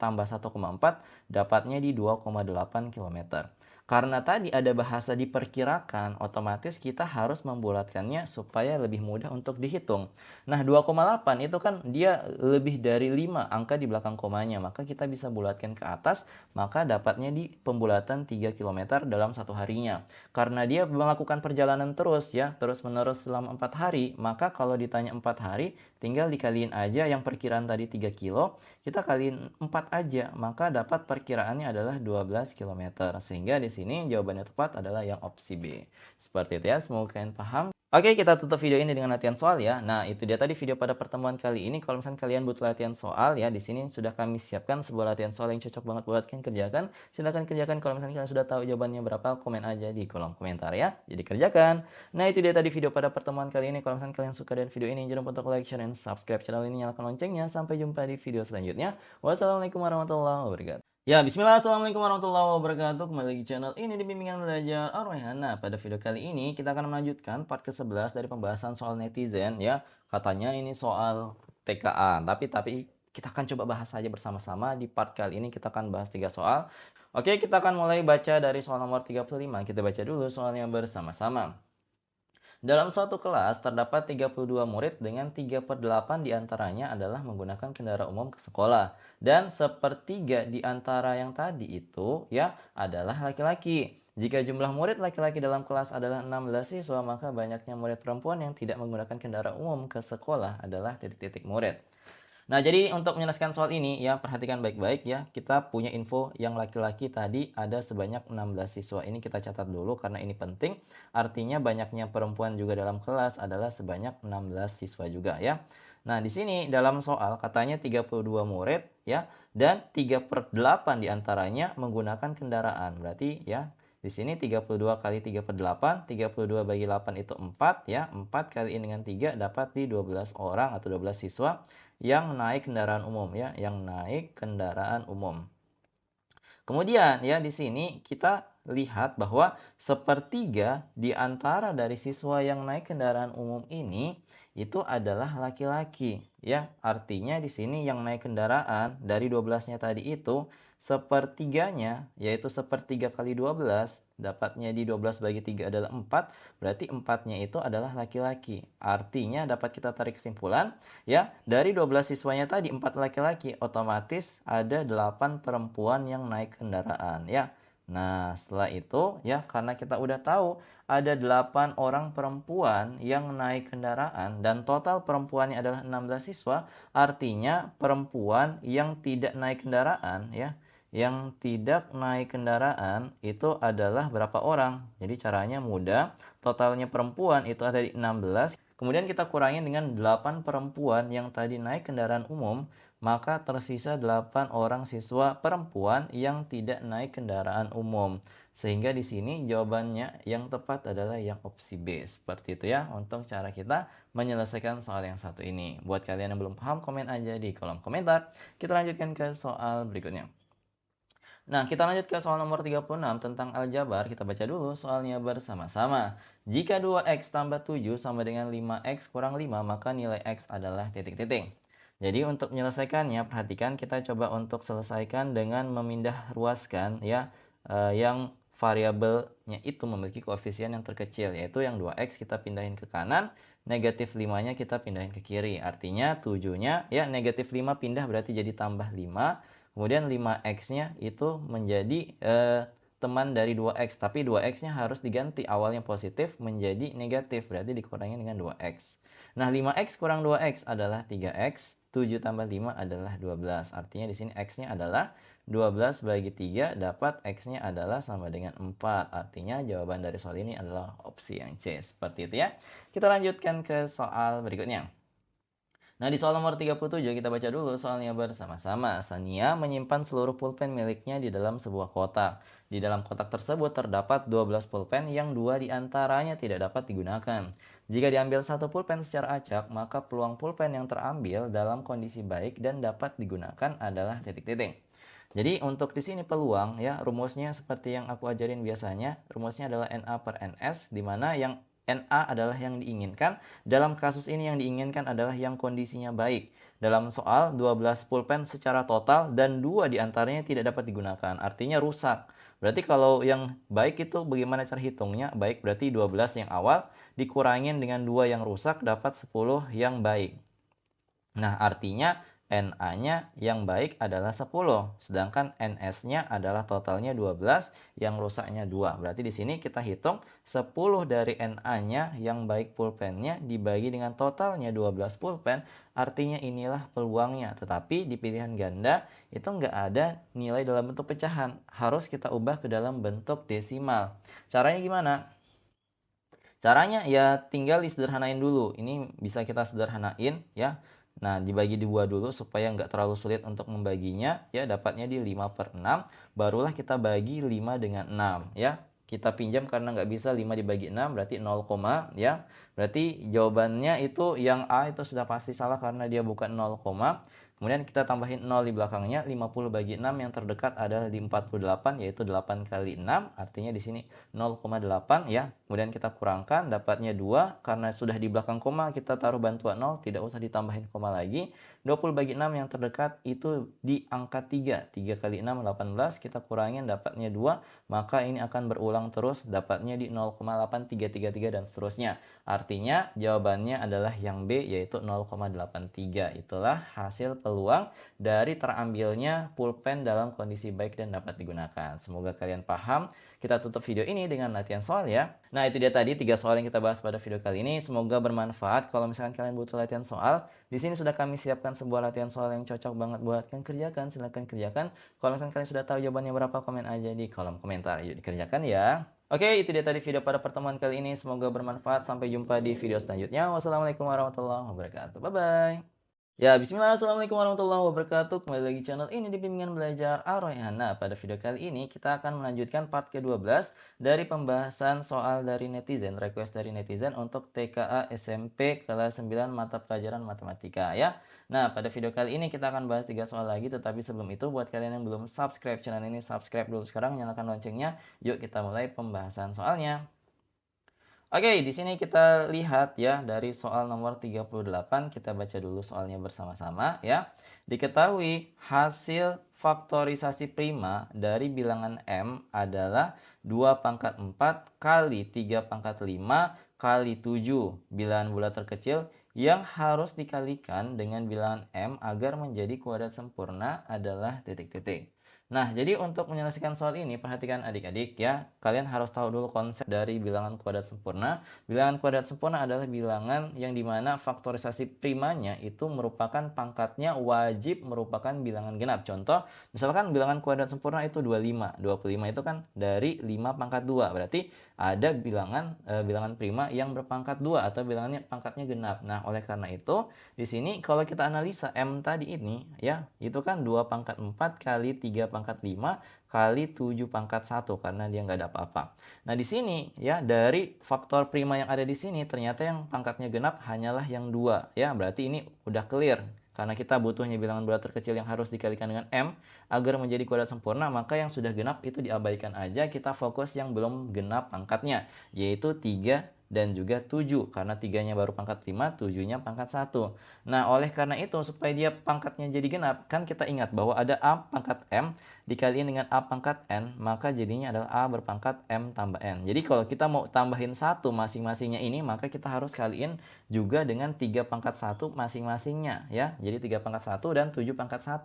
[SPEAKER 1] tambah 1,4 dapatnya di 2,8 km. Karena tadi ada bahasa diperkirakan, otomatis kita harus membulatkannya supaya lebih mudah untuk dihitung. Nah, 2,8 itu kan dia lebih dari 5 angka di belakang komanya, maka kita bisa bulatkan ke atas, maka dapatnya di pembulatan 3 km dalam satu harinya. Karena dia melakukan perjalanan terus ya, terus-menerus selama 4 hari, maka kalau ditanya 4 hari, tinggal dikaliin aja yang perkiraan tadi 3 kilo, kita kaliin 4 aja, maka dapat perkiraannya adalah 12 km. Sehingga di sini jawabannya tepat adalah yang opsi B. Seperti itu ya, semoga kalian paham. Oke, kita tutup video ini dengan latihan soal ya. Nah, itu dia tadi video pada pertemuan kali ini. Kalau misalnya kalian butuh latihan soal ya, di sini sudah kami siapkan sebuah latihan soal yang cocok banget buat kalian kerjakan. Silahkan kerjakan. Kalau misalnya kalian sudah tahu jawabannya berapa, komen aja di kolom komentar ya. Jadi kerjakan. Nah, itu dia tadi video pada pertemuan kali ini. Kalau misalnya kalian suka dengan video ini, jangan lupa untuk like, share, dan subscribe channel ini. Nyalakan loncengnya. Sampai jumpa di video selanjutnya. Wassalamualaikum warahmatullahi wabarakatuh. Ya, bismillah, assalamualaikum warahmatullahi wabarakatuh. Kembali lagi channel ini di bimbingan belajar Ar-Rayhan. Nah, pada video kali ini kita akan melanjutkan part ke-11 dari pembahasan soal netizen ya. Katanya ini soal TKA, tapi kita akan coba bahas saja bersama-sama. Di part kali ini kita akan bahas 3 soal. Oke, kita akan mulai baca dari soal nomor 35. Kita baca dulu soalnya bersama-sama. Dalam suatu kelas terdapat 32 murid dengan 3/8 diantaranya adalah menggunakan kendaraan umum ke sekolah. Dan sepertiga di antara yang tadi itu ya adalah laki-laki. Jika jumlah murid laki-laki dalam kelas adalah 16 siswa, maka banyaknya murid perempuan yang tidak menggunakan kendaraan umum ke sekolah adalah titik-titik murid. Nah, jadi untuk menyelesaikan soal ini ya, perhatikan baik-baik ya. Kita punya info yang laki-laki tadi ada sebanyak 16 siswa. Ini kita catat dulu karena ini penting. Artinya banyaknya perempuan juga dalam kelas adalah sebanyak 16 siswa juga ya. Nah, di sini dalam soal katanya 32 murid ya, dan 3/8 diantaranya menggunakan kendaraan. Berarti ya, di sini 32 kali 3/8, 32 bagi 8 itu 4 ya. 4 kaliin dengan 3 dapat di 12 orang atau 12 siswa yang naik kendaraan umum ya, yang naik kendaraan umum. Kemudian ya di sini kita lihat bahwa sepertiga di antara dari siswa yang naik kendaraan umum ini itu adalah laki-laki ya. Artinya di sini yang naik kendaraan dari 12-nya tadi itu sepertiganya yaitu sepertiga kali 12 dapatnya di 12 bagi 3 adalah 4, berarti 4-nya itu adalah laki-laki. Artinya dapat kita tarik kesimpulan ya, dari 12 siswanya tadi 4 laki-laki, otomatis ada 8 perempuan yang naik kendaraan ya. Nah, setelah itu ya, karena kita udah tahu ada 8 orang perempuan yang naik kendaraan dan total perempuannya adalah 16 siswa, artinya perempuan yang tidak naik kendaraan ya, yang tidak naik kendaraan itu adalah berapa orang? Jadi caranya mudah, totalnya perempuan itu ada di 16. Kemudian kita kurangin dengan 8 perempuan yang tadi naik kendaraan umum, maka tersisa 8 orang siswa perempuan yang tidak naik kendaraan umum. Sehingga di sini jawabannya yang tepat adalah yang opsi B. Seperti itu ya untuk cara kita menyelesaikan soal yang satu ini. Buat kalian yang belum paham, komen aja di kolom komentar. Kita lanjutkan ke soal berikutnya. Nah, kita lanjut ke soal nomor 36 tentang aljabar. Kita baca dulu soalnya bersama-sama. Jika 2x tambah 7 sama dengan 5x kurang 5, maka nilai x adalah titik-titik. Jadi untuk menyelesaikannya, perhatikan kita coba untuk selesaikan dengan memindah ruaskan ya, yang variabelnya itu memiliki koefisien yang terkecil, yaitu yang 2x kita pindahin ke kanan, negatif 5-nya kita pindahin ke kiri. Artinya 7-nya ya negatif 5 pindah berarti jadi tambah 5. Kemudian 5x-nya itu menjadi teman dari 2x. Tapi 2x-nya harus diganti. Awalnya positif menjadi negatif. Berarti dikurangi dengan 2x. Nah, 5x kurang 2x adalah 3x. 7 tambah 5 adalah 12. Artinya di sini X-nya adalah 12 bagi 3, dapat X-nya adalah sama dengan 4. Artinya jawaban dari soal ini adalah opsi yang C. Seperti itu ya. Kita lanjutkan ke soal berikutnya. Nah, di soal nomor 37 kita baca dulu soalnya bersama-sama. Sania menyimpan seluruh pulpen miliknya di dalam sebuah kotak. Di dalam kotak tersebut terdapat 12 pulpen yang 2 diantaranya tidak dapat digunakan. Jika diambil satu pulpen secara acak, maka peluang pulpen yang terambil dalam kondisi baik dan dapat digunakan adalah titik-titik. Jadi untuk di sini peluang ya, rumusnya seperti yang aku ajarin biasanya, rumusnya adalah NA per NS, di mana yang NA adalah yang diinginkan. Dalam kasus ini yang diinginkan adalah yang kondisinya baik. Dalam soal 12 pulpen secara total dan 2 diantaranya tidak dapat digunakan. Artinya rusak. Berarti kalau yang baik itu bagaimana cara hitungnya? Baik berarti 12 yang awal dikurangin dengan 2 yang rusak dapat 10 yang baik. Nah, artinya NA-nya yang baik adalah 10, sedangkan NS-nya adalah totalnya 12, yang rusaknya 2. Berarti di sini kita hitung 10 dari NA-nya yang baik pulpennya dibagi dengan totalnya 12 pulpen, artinya inilah peluangnya. Tetapi di pilihan ganda itu nggak ada nilai dalam bentuk pecahan, harus kita ubah ke dalam bentuk desimal. Caranya gimana? Caranya ya tinggal disederhanain dulu. Ini bisa kita sederhanain ya. Nah, dibagi dua dulu supaya nggak terlalu sulit untuk membaginya. Ya, dapatnya di 5/6. Barulah kita bagi 5 dengan 6 ya. Kita pinjam karena nggak bisa 5 dibagi 6 berarti 0, ya. Berarti jawabannya itu yang A itu sudah pasti salah karena dia bukan 0, kemudian kita tambahin 0 di belakangnya. 50 bagi 6 yang terdekat adalah di 48, yaitu 8 kali 6. Artinya di sini 0,8 ya. Kemudian kita kurangkan, dapatnya 2. Karena sudah di belakang koma, kita taruh bantuan 0, tidak usah ditambahin koma lagi. 20 bagi 6 yang terdekat itu di angka 3. 3 kali 6, 18. Kita kurangin, dapatnya 2. Maka ini akan berulang terus, dapatnya di 0,8333 dan seterusnya. Artinya jawabannya adalah yang B, yaitu 0,83. Itulah hasil peluang dari terambilnya pulpen dalam kondisi baik dan dapat digunakan. Semoga kalian paham. Kita tutup video ini dengan latihan soal ya. Nah, itu dia tadi 3 soal yang kita bahas pada video kali ini. Semoga bermanfaat. Kalau misalkan kalian butuh latihan soal, di sini sudah kami siapkan sebuah latihan soal yang cocok banget buat kalian kerjakan. Silahkan kerjakan. Kalau misalkan kalian sudah tahu jawabannya berapa, komen aja di kolom komentar. Yuk dikerjakan ya. Oke, itu dia tadi video pada pertemuan kali ini. Semoga bermanfaat. Sampai jumpa di video selanjutnya. Wassalamualaikum warahmatullahi wabarakatuh. Bye-bye. Ya, bismillah, assalamualaikum warahmatullahi wabarakatuh. Kembali lagi channel ini di Bimbingan Belajar Ar-Rayhan. Nah, pada video kali ini kita akan melanjutkan part ke-12 dari pembahasan soal dari netizen, request dari netizen untuk TKA SMP kelas 9 mata pelajaran matematika ya. Nah, pada video kali ini kita akan bahas 3 soal lagi, tetapi sebelum itu buat kalian yang belum subscribe channel ini, subscribe dulu sekarang, nyalakan loncengnya. Yuk kita mulai pembahasan soalnya. Oke, di sini kita lihat ya dari soal nomor 38, kita baca dulu soalnya bersama-sama ya. Diketahui hasil faktorisasi prima dari bilangan M adalah 2 pangkat 4 kali 3 pangkat 5 kali 7 bilangan bulat terkecil yang harus dikalikan dengan bilangan M agar menjadi kuadrat sempurna adalah titik-titik. Nah, jadi untuk menyelesaikan soal ini, perhatikan adik-adik ya, kalian harus tahu dulu konsep dari bilangan kuadrat sempurna. Bilangan kuadrat sempurna adalah bilangan yang dimana faktorisasi primanya itu merupakan pangkatnya wajib merupakan bilangan genap. Contoh, misalkan bilangan kuadrat sempurna itu 25. 25 itu kan dari 5 pangkat 2. Berarti ada bilangan prima yang berpangkat 2 atau bilangannya pangkatnya genap. Nah, oleh karena itu, di sini kalau kita analisa M tadi ini ya, itu kan 2 pangkat 4 kali 3 pangkat 5 kali 7 pangkat 1 karena dia nggak ada apa-apa. Nah, di sini ya dari faktor prima yang ada di sini ternyata yang pangkatnya genap hanyalah yang 2 ya. Berarti ini udah clear. Karena kita butuhnya bilangan bulat terkecil yang harus dikalikan dengan M agar menjadi kuadrat sempurna, maka yang sudah genap itu diabaikan aja, kita fokus yang belum genap pangkatnya, yaitu 3 dan juga 7, karena 3-nya baru pangkat 5, 7-nya pangkat 1. Nah, oleh karena itu, supaya dia pangkatnya jadi genap, kan kita ingat bahwa ada A pangkat M dikaliin dengan A pangkat N, maka jadinya adalah A berpangkat M tambah N. Jadi kalau kita mau tambahin 1 masing-masingnya ini, maka kita harus kaliin juga dengan 3 pangkat 1 masing-masingnya ya. Jadi 3 pangkat 1 dan 7 pangkat 1.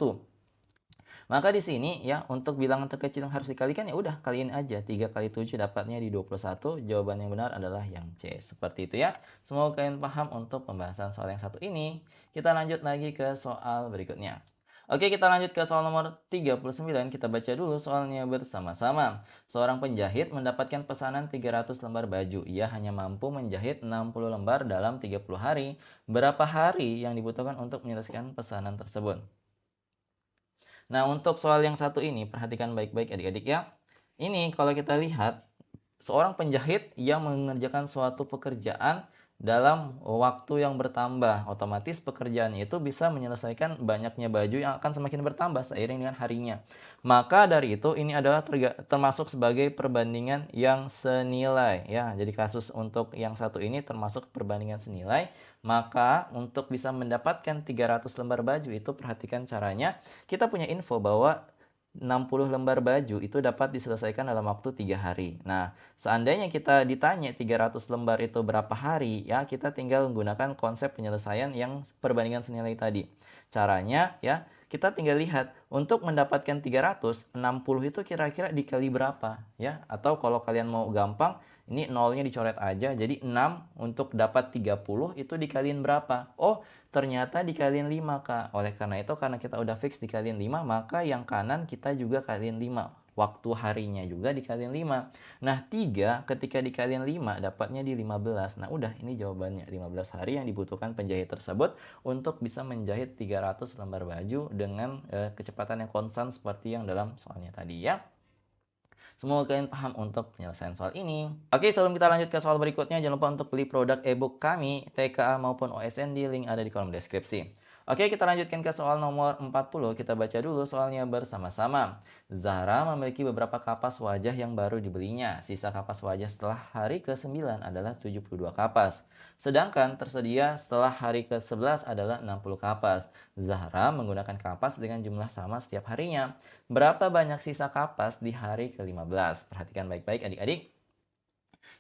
[SPEAKER 1] Maka di sini ya untuk bilangan terkecil yang harus dikalikan ya udah kaliin aja 3 kali 7 dapatnya di 21. Jawaban yang benar adalah yang C. Seperti itu ya. Semoga kalian paham untuk pembahasan soal yang satu ini. Kita lanjut lagi ke soal berikutnya. Oke, kita lanjut ke soal nomor 39. Kita baca dulu soalnya bersama-sama. Seorang penjahit mendapatkan pesanan 300 lembar baju. Ia hanya mampu menjahit 60 lembar dalam 30 hari. Berapa hari yang dibutuhkan untuk menyelesaikan pesanan tersebut? Nah, untuk soal yang satu ini, perhatikan baik-baik adik-adik ya. Ini kalau kita lihat, seorang penjahit yang mengerjakan suatu pekerjaan dalam waktu yang bertambah. Otomatis pekerjaannya itu bisa menyelesaikan banyaknya baju yang akan semakin bertambah seiring dengan harinya. Maka dari itu ini adalah termasuk sebagai perbandingan yang senilai ya. Jadi kasus untuk yang satu ini termasuk perbandingan senilai. Maka untuk bisa mendapatkan 300 lembar baju itu perhatikan caranya. Kita punya info bahwa 60 lembar baju itu dapat diselesaikan dalam waktu 3 hari. Nah, seandainya kita ditanya 300 lembar itu berapa hari, ya kita tinggal menggunakan konsep penyelesaian yang perbandingan senilai tadi. Caranya ya, kita tinggal lihat untuk mendapatkan 300, 60 itu kira-kira dikali berapa ya? Atau kalau kalian mau gampang, ini nolnya dicoret aja. Jadi 6 untuk dapat 30 itu dikaliin berapa? Oh, ternyata dikaliin 5, Kak. Oleh karena itu, karena kita udah fix dikaliin 5, maka yang kanan kita juga kaliin 5. Waktu harinya juga dikaliin 5. Nah, 3 ketika dikaliin 5 dapatnya di 15. Nah, udah ini jawabannya. 15 hari yang dibutuhkan penjahit tersebut untuk bisa menjahit 300 lembar baju dengan kecepatan yang konstan seperti yang dalam soalnya tadi ya. Semoga kalian paham untuk penyelesaian soal ini. Oke, sebelum kita lanjut ke soal berikutnya, jangan lupa untuk beli produk ebook kami, TKA maupun OSN, di link ada di kolom deskripsi. Oke, kita lanjutkan ke soal nomor 40. Kita baca dulu soalnya bersama-sama. Zahra memiliki beberapa kapas wajah yang baru dibelinya. Sisa kapas wajah setelah hari ke-9 adalah 72 kapas. Sedangkan tersedia setelah hari ke-11 adalah 60 kapas. Zahra menggunakan kapas dengan jumlah sama setiap harinya. Berapa banyak sisa kapas di hari ke-15? Perhatikan baik-baik adik-adik.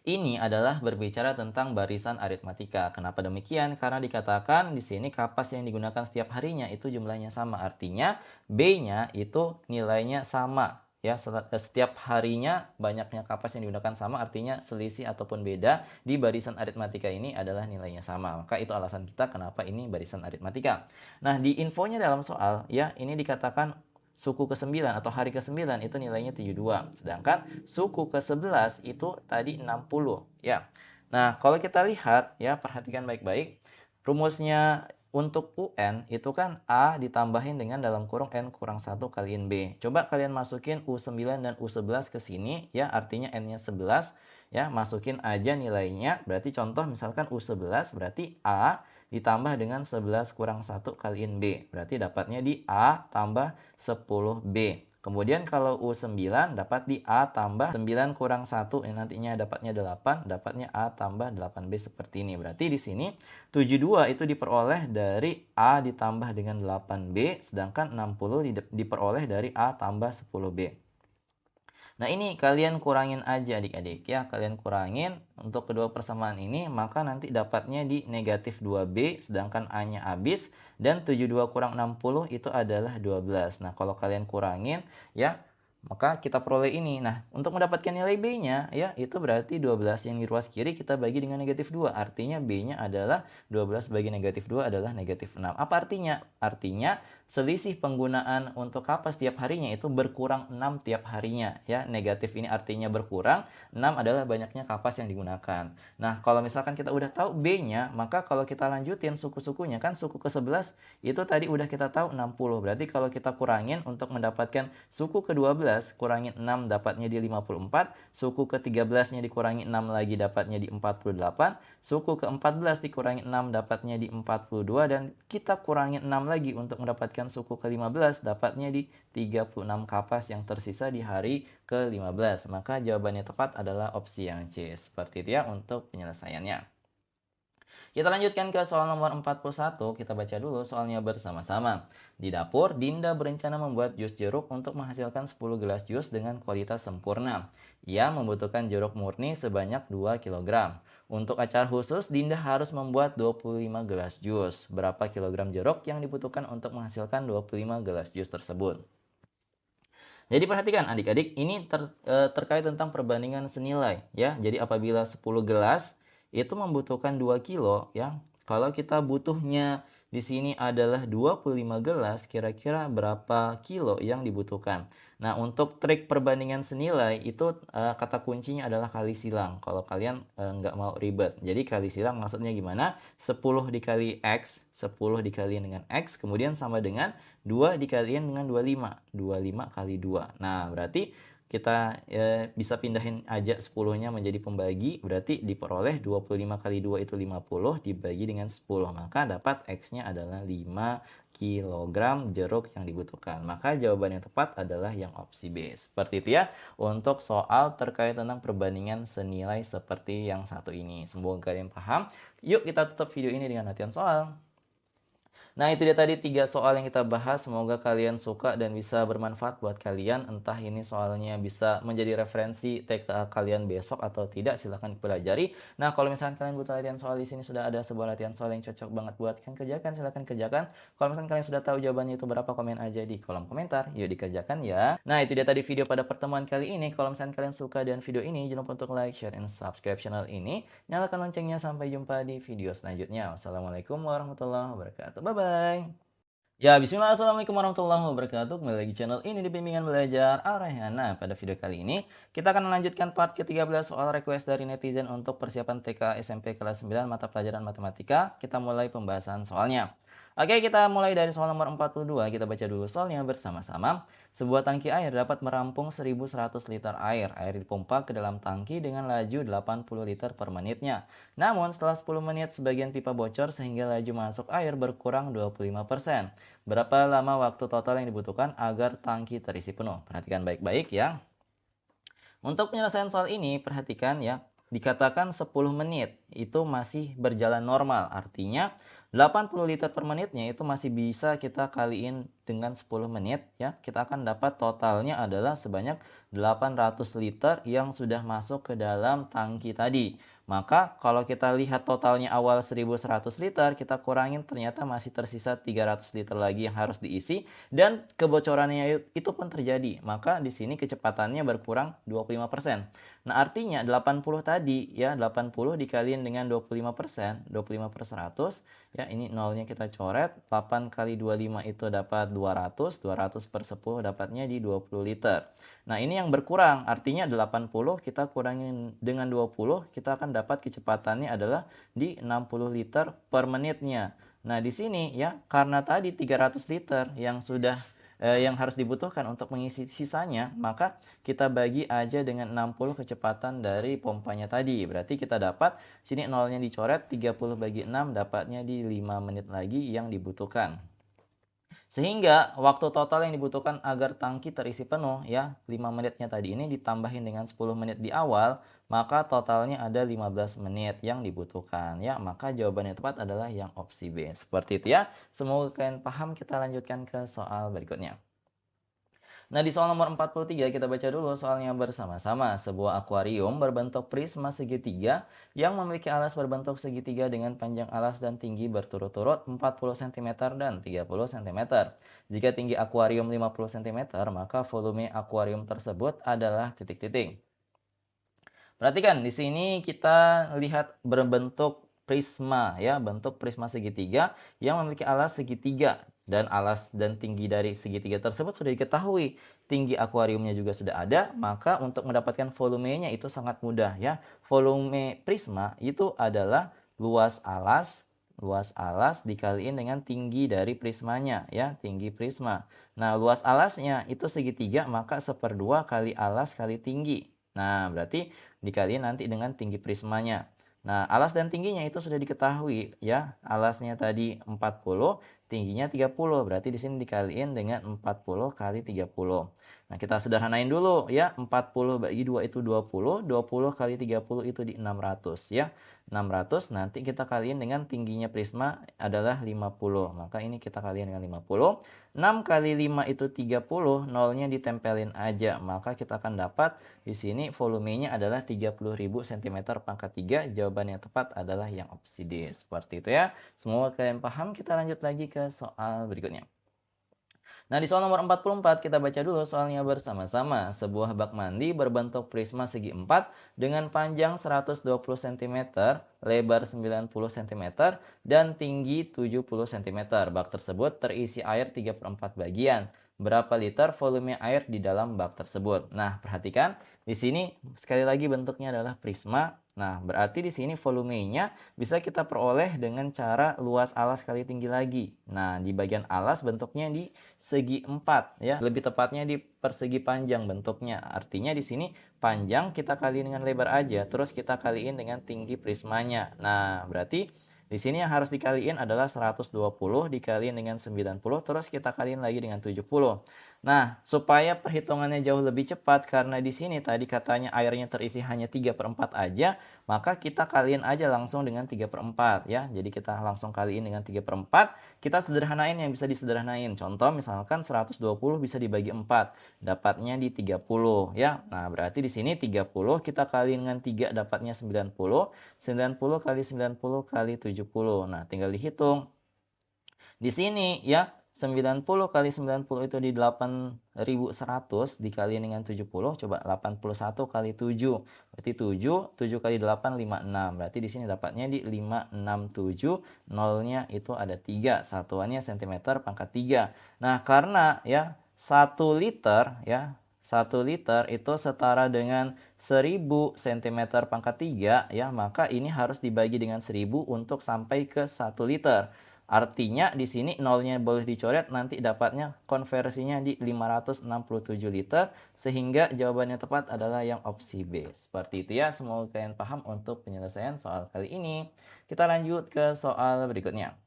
[SPEAKER 1] Ini adalah berbicara tentang barisan aritmatika. Kenapa demikian? Karena dikatakan di sini kapas yang digunakan setiap harinya itu jumlahnya sama. Artinya B-nya itu nilainya sama. Ya, setiap harinya banyaknya kapas yang digunakan sama, artinya selisih ataupun beda di barisan aritmatika ini adalah nilainya sama. Maka itu alasan kita kenapa ini barisan aritmatika. Nah, di infonya dalam soal ya, ini dikatakan suku ke-9 atau hari ke-9 itu nilainya 72. Sedangkan suku ke-11 itu tadi 60 ya. Nah, kalau kita lihat ya, perhatikan baik-baik. Rumusnya untuk UN itu kan A ditambahin dengan dalam kurung N kurang 1 kaliin B. Coba kalian masukin U9 dan U11 ke sini ya, artinya N-nya 11 ya, masukin aja nilainya. Berarti contoh misalkan U11 berarti A ditambah dengan 11 kurang 1 kaliin B. Berarti dapatnya di A tambah 10B. Kemudian kalau U9 dapat di A tambah 9 kurang 1, yang nantinya dapatnya 8, dapatnya A tambah 8B seperti ini. Berarti di sini 72 itu diperoleh dari A ditambah dengan 8B, sedangkan 60 diperoleh dari A tambah 10B. Nah, ini kalian kurangin aja adik-adik ya, kalian kurangin untuk kedua persamaan ini, maka nanti dapatnya di negatif 2B, sedangkan A-nya habis, dan 72 kurang 60 itu adalah 12. Nah, kalau kalian kurangin ya, maka kita peroleh ini. Nah, untuk mendapatkan nilai B-nya ya, itu berarti 12 yang di ruas kiri kita bagi dengan negatif 2. Artinya B-nya adalah 12 bagi negatif 2 adalah negatif 6. Apa artinya? Artinya selisih penggunaan untuk kapas tiap harinya itu berkurang 6 tiap harinya ya. Negatif ini artinya berkurang, 6 adalah banyaknya kapas yang digunakan. Nah, kalau misalkan kita udah tahu B-nya, maka kalau kita lanjutin suku-sukunya, kan suku ke-11 itu tadi udah kita tahu 60. Berarti kalau kita kurangin untuk mendapatkan suku ke-12, kurangin 6 dapatnya di 54, suku ke-13-nya dikurangi 6 lagi dapatnya di 48, suku ke-14 dikurangi 6 dapatnya di 42, dan kita kurangin 6 lagi untuk mendapatkan suku ke-15 dapatnya di 36 kapas yang tersisa di hari ke-15. Maka jawabannya tepat adalah opsi yang C. Seperti itu ya untuk penyelesaiannya. Kita lanjutkan ke soal nomor 41. Kita baca dulu soalnya bersama-sama. Di dapur, Dinda berencana membuat jus jeruk untuk menghasilkan 10 gelas jus dengan kualitas sempurna. Ia membutuhkan jeruk murni sebanyak 2 kg. Untuk acara khusus, Dinda harus membuat 25 gelas jus. Berapa kilogram jeruk yang dibutuhkan untuk menghasilkan 25 gelas jus tersebut? Jadi perhatikan adik-adik, ini terkait tentang perbandingan senilai ya. Jadi apabila 10 gelas itu membutuhkan 2 kilo ya. Kalau kita butuhnya di sini adalah 25 gelas, kira-kira berapa kilo yang dibutuhkan. Nah, untuk trik perbandingan senilai itu kata kuncinya adalah kali silang. Kalau kalian nggak mau ribet. Jadi kali silang maksudnya gimana? 10 dikali X, 10 dikali dengan X, kemudian sama dengan 2 dikaliin dengan 25. 25 kali 2. Nah, berarti kita bisa pindahin aja 10-nya menjadi pembagi. Berarti diperoleh 25 kali 2 itu 50 dibagi dengan 10. Maka dapat X-nya adalah 5 kilogram jeruk yang dibutuhkan. Maka jawaban yang tepat adalah yang opsi B. Seperti itu ya untuk soal terkait tentang perbandingan senilai seperti yang satu ini. Semoga kalian paham. Yuk kita tutup video ini dengan latihan soal. Nah, itu dia tadi 3 soal yang kita bahas. Semoga kalian suka dan bisa bermanfaat buat kalian. Entah ini soalnya bisa menjadi referensi TKA kalian besok atau tidak, silahkan pelajari. Nah, kalau misalkan kalian butuh latihan soal, di sini sudah ada sebuah latihan soal yang cocok banget buat kalian kerjakan, silahkan kerjakan. Kalau misalkan kalian sudah tahu jawabannya itu berapa, komen aja di kolom komentar. Yuk dikerjakan ya. Nah, itu dia tadi video pada pertemuan kali ini. Kalau misalkan kalian suka dengan video ini, jangan lupa untuk like, share, and subscribe channel ini. Nyalakan loncengnya. Sampai jumpa di video selanjutnya. Wassalamualaikum warahmatullahi wabarakatuh. Bye-bye. Ya, bismillah, assalamualaikum warahmatullahi wabarakatuh. Kembali lagi channel ini di bimbingan belajar Arahana. Pada video kali ini, kita akan melanjutkan part ke-13 soal request dari netizen untuk persiapan TK SMP kelas 9 mata pelajaran matematika. Kita mulai pembahasan soalnya. Oke, kita mulai dari soal nomor 42. Kita baca dulu soalnya bersama-sama. Sebuah tangki air dapat merampung 1100 liter air. Air dipompa ke dalam tangki dengan laju 80 liter per menitnya. Namun, setelah 10 menit, sebagian pipa bocor sehingga laju masuk air berkurang 25%. Berapa lama waktu total yang dibutuhkan agar tangki terisi penuh? Perhatikan baik-baik ya. Untuk penyelesaian soal ini, perhatikan ya. Dikatakan 10 menit itu masih berjalan normal. Artinya 80 liter per menitnya itu masih bisa kita kaliin dengan 10 menit ya. Kita akan dapat totalnya adalah sebanyak 800 liter yang sudah masuk ke dalam tangki tadi. Maka kalau kita lihat totalnya awal 1100 liter, kita kurangin ternyata masih tersisa 300 liter lagi yang harus diisi dan kebocorannya itu pun terjadi. Maka di sini kecepatannya berkurang 25%. Nah, artinya 80 tadi ya, 80 dikaliin dengan 25%, 25 per 100 ya, ini nolnya kita coret. 8 kali 25 itu dapat 200, 200 per 10 dapatnya di 20 liter. Nah, ini yang berkurang, artinya 80 kita kurangin dengan 20, kita akan dapat kecepatannya adalah di 60 liter per menitnya. Nah, di sini ya, karena tadi 300 liter yang harus dibutuhkan untuk mengisi sisanya, maka kita bagi aja dengan 60 kecepatan dari pompanya tadi. Berarti kita dapat, sini nolnya dicoret, 30 bagi 6 dapatnya di 5 menit lagi yang dibutuhkan. Sehingga waktu total yang dibutuhkan agar tangki terisi penuh ya, 5 menitnya tadi ini ditambahin dengan 10 menit di awal, maka totalnya ada 15 menit yang dibutuhkan ya. Maka jawaban yang tepat adalah yang opsi B. Seperti itu ya. Semoga kalian paham, kita lanjutkan ke soal berikutnya. Nah, di soal nomor 43 kita baca dulu soalnya bersama-sama. Sebuah akuarium berbentuk prisma segitiga yang memiliki alas berbentuk segitiga dengan panjang alas dan tinggi berturut-turut 40 cm dan 30 cm. Jika tinggi akuarium 50 cm, maka volume akuarium tersebut adalah titik-titik. Perhatikan di sini kita lihat berbentuk prisma ya, bentuk prisma segitiga yang memiliki alas segitiga dan alas dan tinggi dari segitiga tersebut sudah diketahui. Tinggi akuariumnya juga sudah ada, maka untuk mendapatkan volumenya itu sangat mudah ya. Volume prisma itu adalah luas alas dikaliin dengan tinggi dari prismanya ya, tinggi prisma. Nah, luas alasnya itu segitiga, maka 1/2 kali alas kali tinggi. Nah, berarti dikaliin nanti dengan tinggi prismanya. Nah, alas dan tingginya itu sudah diketahui ya. Alasnya tadi 40, tingginya 30. Berarti di sini dikaliin dengan 40 kali 30. Nah, kita sederhanain dulu ya. 40 bagi 2 itu 20, 20 kali 30 itu di 600 ya. 600 nanti kita kaliin dengan tingginya prisma adalah 50. Maka ini kita kaliin dengan 50. 6 kali 5 itu 30, nolnya ditempelin aja. Maka kita akan dapat di sini volumenya adalah 30.000 cm pangkat 3. Jawaban yang tepat adalah yang opsi D. Seperti itu ya. Semoga kalian paham. Kita lanjut lagi ke soal berikutnya. Nah, di soal nomor 44 kita baca dulu soalnya bersama-sama. Sebuah bak mandi berbentuk prisma segi 4 dengan panjang 120 cm, lebar 90 cm, dan tinggi 70 cm. Bak tersebut terisi air 3/4 bagian. Berapa liter volume air di dalam bak tersebut? Nah, perhatikan di sini sekali lagi bentuknya adalah prisma. Nah, berarti di sini volumenya bisa kita peroleh dengan cara luas alas kali tinggi lagi. Nah, di bagian alas bentuknya di segi 4 ya, lebih tepatnya di persegi panjang bentuknya. Artinya di sini panjang kita kali dengan lebar aja, terus kita kaliin dengan tinggi prismanya. Nah, berarti di sini yang harus dikaliin adalah 120 dikaliin dengan 90, terus kita kaliin lagi dengan 70. Nah, supaya perhitungannya jauh lebih cepat, karena di sini tadi katanya airnya terisi hanya 3/4 aja, maka kita kaliin aja langsung dengan 3/4 ya. Jadi kita langsung kaliin dengan 3/4, kita sederhanain yang bisa disederhanain. Contoh misalkan 120 bisa dibagi 4, dapatnya di 30 ya. Nah, berarti di sini 30 kita kaliin dengan 3 dapatnya 90, 90 kali 90 kali 70. Nah, tinggal dihitung. Di sini ya, 90 kali 90 itu di 8.100 dikali dengan 70, coba 81 kali 7. Berarti 7 kali 8, 56. Berarti di sini dapatnya di 567, nolnya itu ada 3, satuannya cm pangkat 3. Nah, karena ya 1 liter ya, 1 liter itu setara dengan 1000 cm pangkat 3 ya, maka ini harus dibagi dengan 1000 untuk sampai ke 1 liter. Artinya di sini nolnya boleh dicoret, nanti dapatnya konversinya di 567 liter, sehingga jawabannya tepat adalah yang opsi B. Seperti itu ya, semoga kalian paham untuk penyelesaian soal kali ini. Kita lanjut ke soal berikutnya.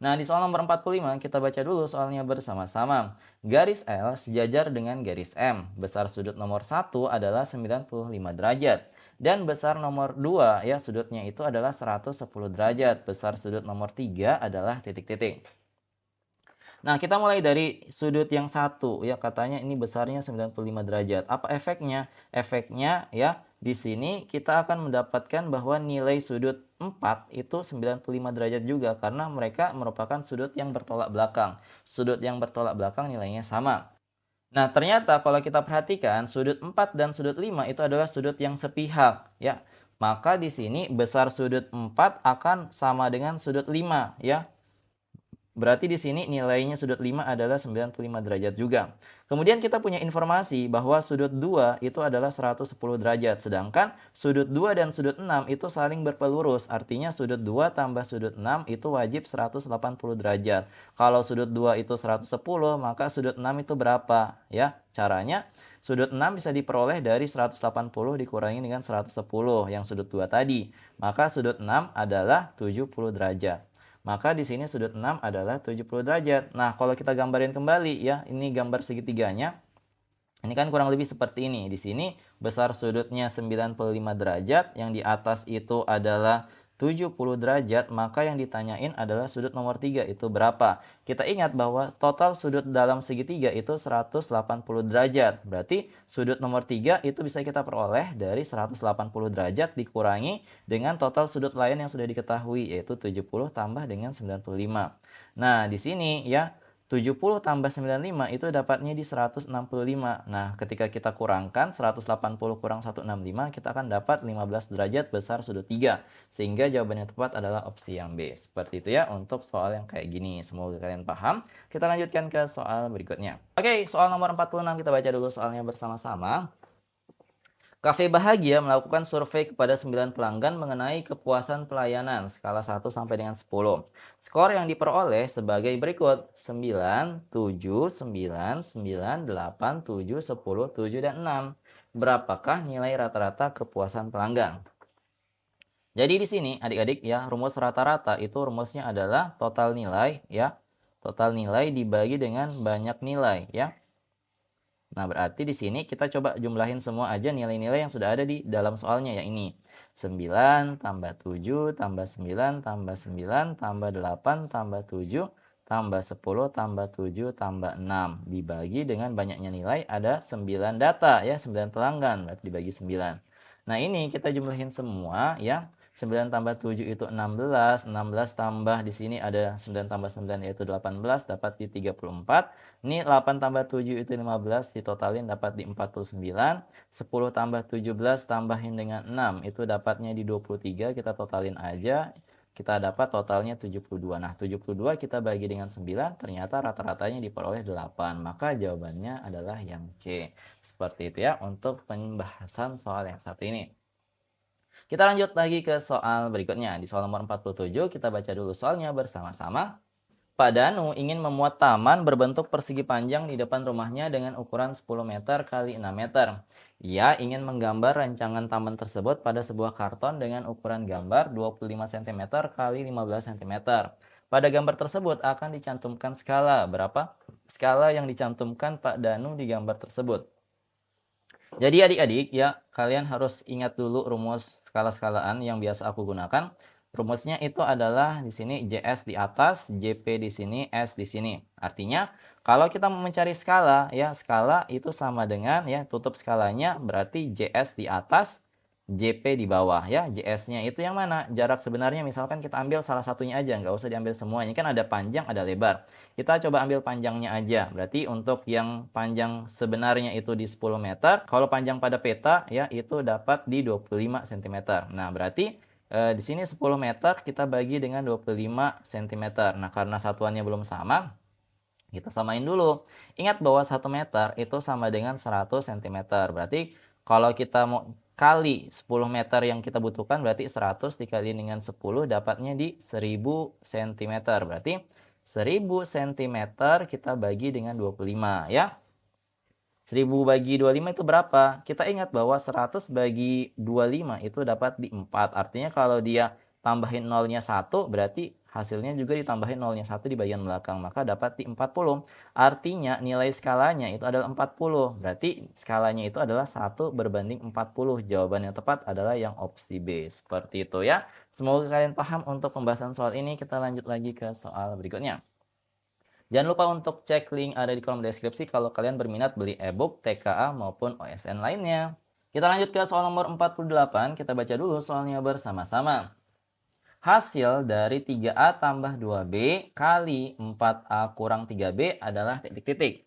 [SPEAKER 1] Nah, di soal nomor 45 kita baca dulu soalnya bersama-sama. Garis L sejajar dengan garis M. Besar sudut nomor 1 adalah 95 derajat. Dan besar nomor 2 ya, sudutnya itu adalah 110 derajat. Besar sudut nomor 3 adalah titik-titik. Nah, kita mulai dari sudut yang satu ya, katanya ini besarnya 95 derajat. Apa efeknya? Efeknya ya, di sini kita akan mendapatkan bahwa nilai sudut 4 itu 95 derajat juga karena mereka merupakan sudut yang bertolak belakang. Sudut yang bertolak belakang nilainya sama. Nah, ternyata kalau kita perhatikan sudut 4 dan sudut 5 itu adalah sudut yang sepihak ya. Maka di sini besar sudut 4 akan sama dengan sudut 5 ya. Berarti di sini nilainya sudut 5 adalah 95 derajat juga. Kemudian kita punya informasi bahwa sudut 2 itu adalah 110 derajat. Sedangkan sudut 2 dan sudut 6 itu saling berpelurus. Artinya sudut 2 tambah sudut 6 itu wajib 180 derajat. Kalau sudut 2 itu 110, maka sudut 6 itu berapa? Ya, caranya sudut 6 bisa diperoleh dari 180 dikurangi dengan 110 yang sudut 2 tadi. Maka sudut 6 adalah 70 derajat. Maka di sini sudut 6 adalah 70 derajat. Nah, kalau kita gambarin kembali ya, ini gambar segitiganya. Ini kan kurang lebih seperti ini. Di sini besar sudutnya 95 derajat, yang di atas itu adalah 70 derajat, maka yang ditanyain adalah sudut nomor 3 itu berapa. Kita ingat bahwa total sudut dalam segitiga itu 180 derajat. Berarti sudut nomor 3 itu bisa kita peroleh dari 180 derajat dikurangi dengan total sudut lain yang sudah diketahui, yaitu 70 tambah dengan 95. Nah, di sini ya, 70 tambah 95 itu dapatnya di 165. Nah, ketika kita kurangkan 180 kurang 165, kita akan dapat 15 derajat besar sudut 3. Sehingga jawabannya tepat adalah opsi yang B. Seperti itu ya untuk soal yang kayak gini. Semoga kalian paham. Kita lanjutkan ke soal berikutnya. Oke, soal nomor 46 kita baca dulu soalnya bersama-sama. Cafe Bahagia melakukan survei kepada 9 pelanggan mengenai kepuasan pelayanan skala 1 sampai dengan 10. Skor yang diperoleh sebagai berikut: 9, 7, 9, 9, 8, 7, 10, 7, dan 6. Berapakah nilai rata-rata kepuasan pelanggan? Jadi di sini adik-adik ya, rumus rata-rata itu rumusnya adalah total nilai ya. Total nilai dibagi dengan banyak nilai ya. Nah, berarti di sini kita coba jumlahin semua aja nilai-nilai yang sudah ada di dalam soalnya ya ini. 9 tambah 7 tambah 9 tambah 9 tambah 8 tambah 7 tambah 10 tambah 7 tambah 6. Dibagi dengan banyaknya nilai ada 9 data ya, 9 pelanggan. Berarti dibagi 9. Nah, ini kita jumlahin semua ya. 9 tambah 7 itu 16. 16 tambah di sini ada 9 tambah 9 yaitu 18 dapat di 34. Ini 8 tambah 7 itu 15 ditotalin dapat di 49. 10 tambah 17 tambahin dengan 6 itu dapatnya di 23. Kita totalin aja. Kita dapat totalnya 72. Nah, 72 kita bagi dengan 9, ternyata rata-ratanya diperoleh 8. Maka jawabannya adalah yang C. Seperti itu ya untuk pembahasan soal yang satu ini. Kita lanjut lagi ke soal berikutnya. Di soal nomor 47, kita baca dulu soalnya bersama-sama. Pak Danu ingin memuat taman berbentuk persegi panjang di depan rumahnya dengan ukuran 10 meter kali 6 meter. Ia ingin menggambar rancangan taman tersebut pada sebuah karton dengan ukuran gambar 25 cm kali 15 cm. Pada gambar tersebut akan dicantumkan skala. Berapa? Skala yang dicantumkan Pak Danu di gambar tersebut. Jadi adik-adik ya, kalian harus ingat dulu rumus skala-skalaan yang biasa aku gunakan. Rumusnya itu adalah di sini JS di atas, JP di sini, S di sini. Artinya kalau kita mau mencari skala ya, skala itu sama dengan ya tutup skalanya berarti JS di atas, JP di bawah ya. JS-nya itu yang mana? Jarak sebenarnya misalkan kita ambil salah satunya aja, nggak usah diambil semuanya. Kan ada panjang, ada lebar. Kita coba ambil panjangnya aja. Berarti untuk yang panjang sebenarnya itu di 10 meter. Kalau panjang pada peta ya itu dapat di 25 cm. Nah, berarti di sini 10 meter kita bagi dengan 25 cm. Nah, karena satuannya belum sama, kita samain dulu. Ingat bahwa 1 meter itu sama dengan 100 cm. Berarti kalau kita mau kali 10 meter yang kita butuhkan berarti 100 dikali dengan 10 dapatnya di 1000 cm. Berarti 1000 cm kita bagi dengan 25 ya. 1000 bagi 25 itu berapa? Kita ingat bahwa 100 bagi 25 itu dapat di 4. Artinya kalau dia tambahin nolnya 1 berarti hasilnya juga ditambahin nolnya 1 di bagian belakang. Maka dapat di 40. Artinya nilai skalanya itu adalah 40. Berarti skalanya itu adalah 1 berbanding 40. Jawaban yang tepat adalah yang opsi B. Seperti itu ya. Semoga kalian paham untuk pembahasan soal ini. Kita lanjut lagi ke soal berikutnya. Jangan lupa untuk cek link ada di kolom deskripsi kalau kalian berminat beli e-book, TKA maupun OSN lainnya. Kita lanjut ke soal nomor 48, kita baca dulu soalnya bersama-sama. Hasil dari 3A tambah 2B kali 4A kurang 3B adalah titik-titik.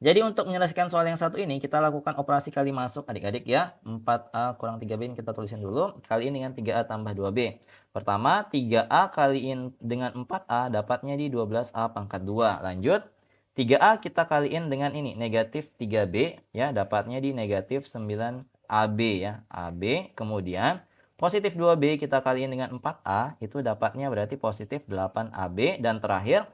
[SPEAKER 1] Jadi untuk menyelesaikan soal yang satu ini, kita lakukan operasi kali masuk adik-adik ya. 4A kurang 3B ini kita tulisin dulu. Kaliin dengan 3A tambah 2B. Pertama, 3A kaliin dengan 4A dapatnya di 12A pangkat 2. Lanjut, 3A kita kaliin dengan ini, negatif 3B ya. Dapatnya di negatif 9AB ya. AB, kemudian positif 2B kita kaliin dengan 4A, itu dapatnya berarti positif 8AB. Dan terakhir,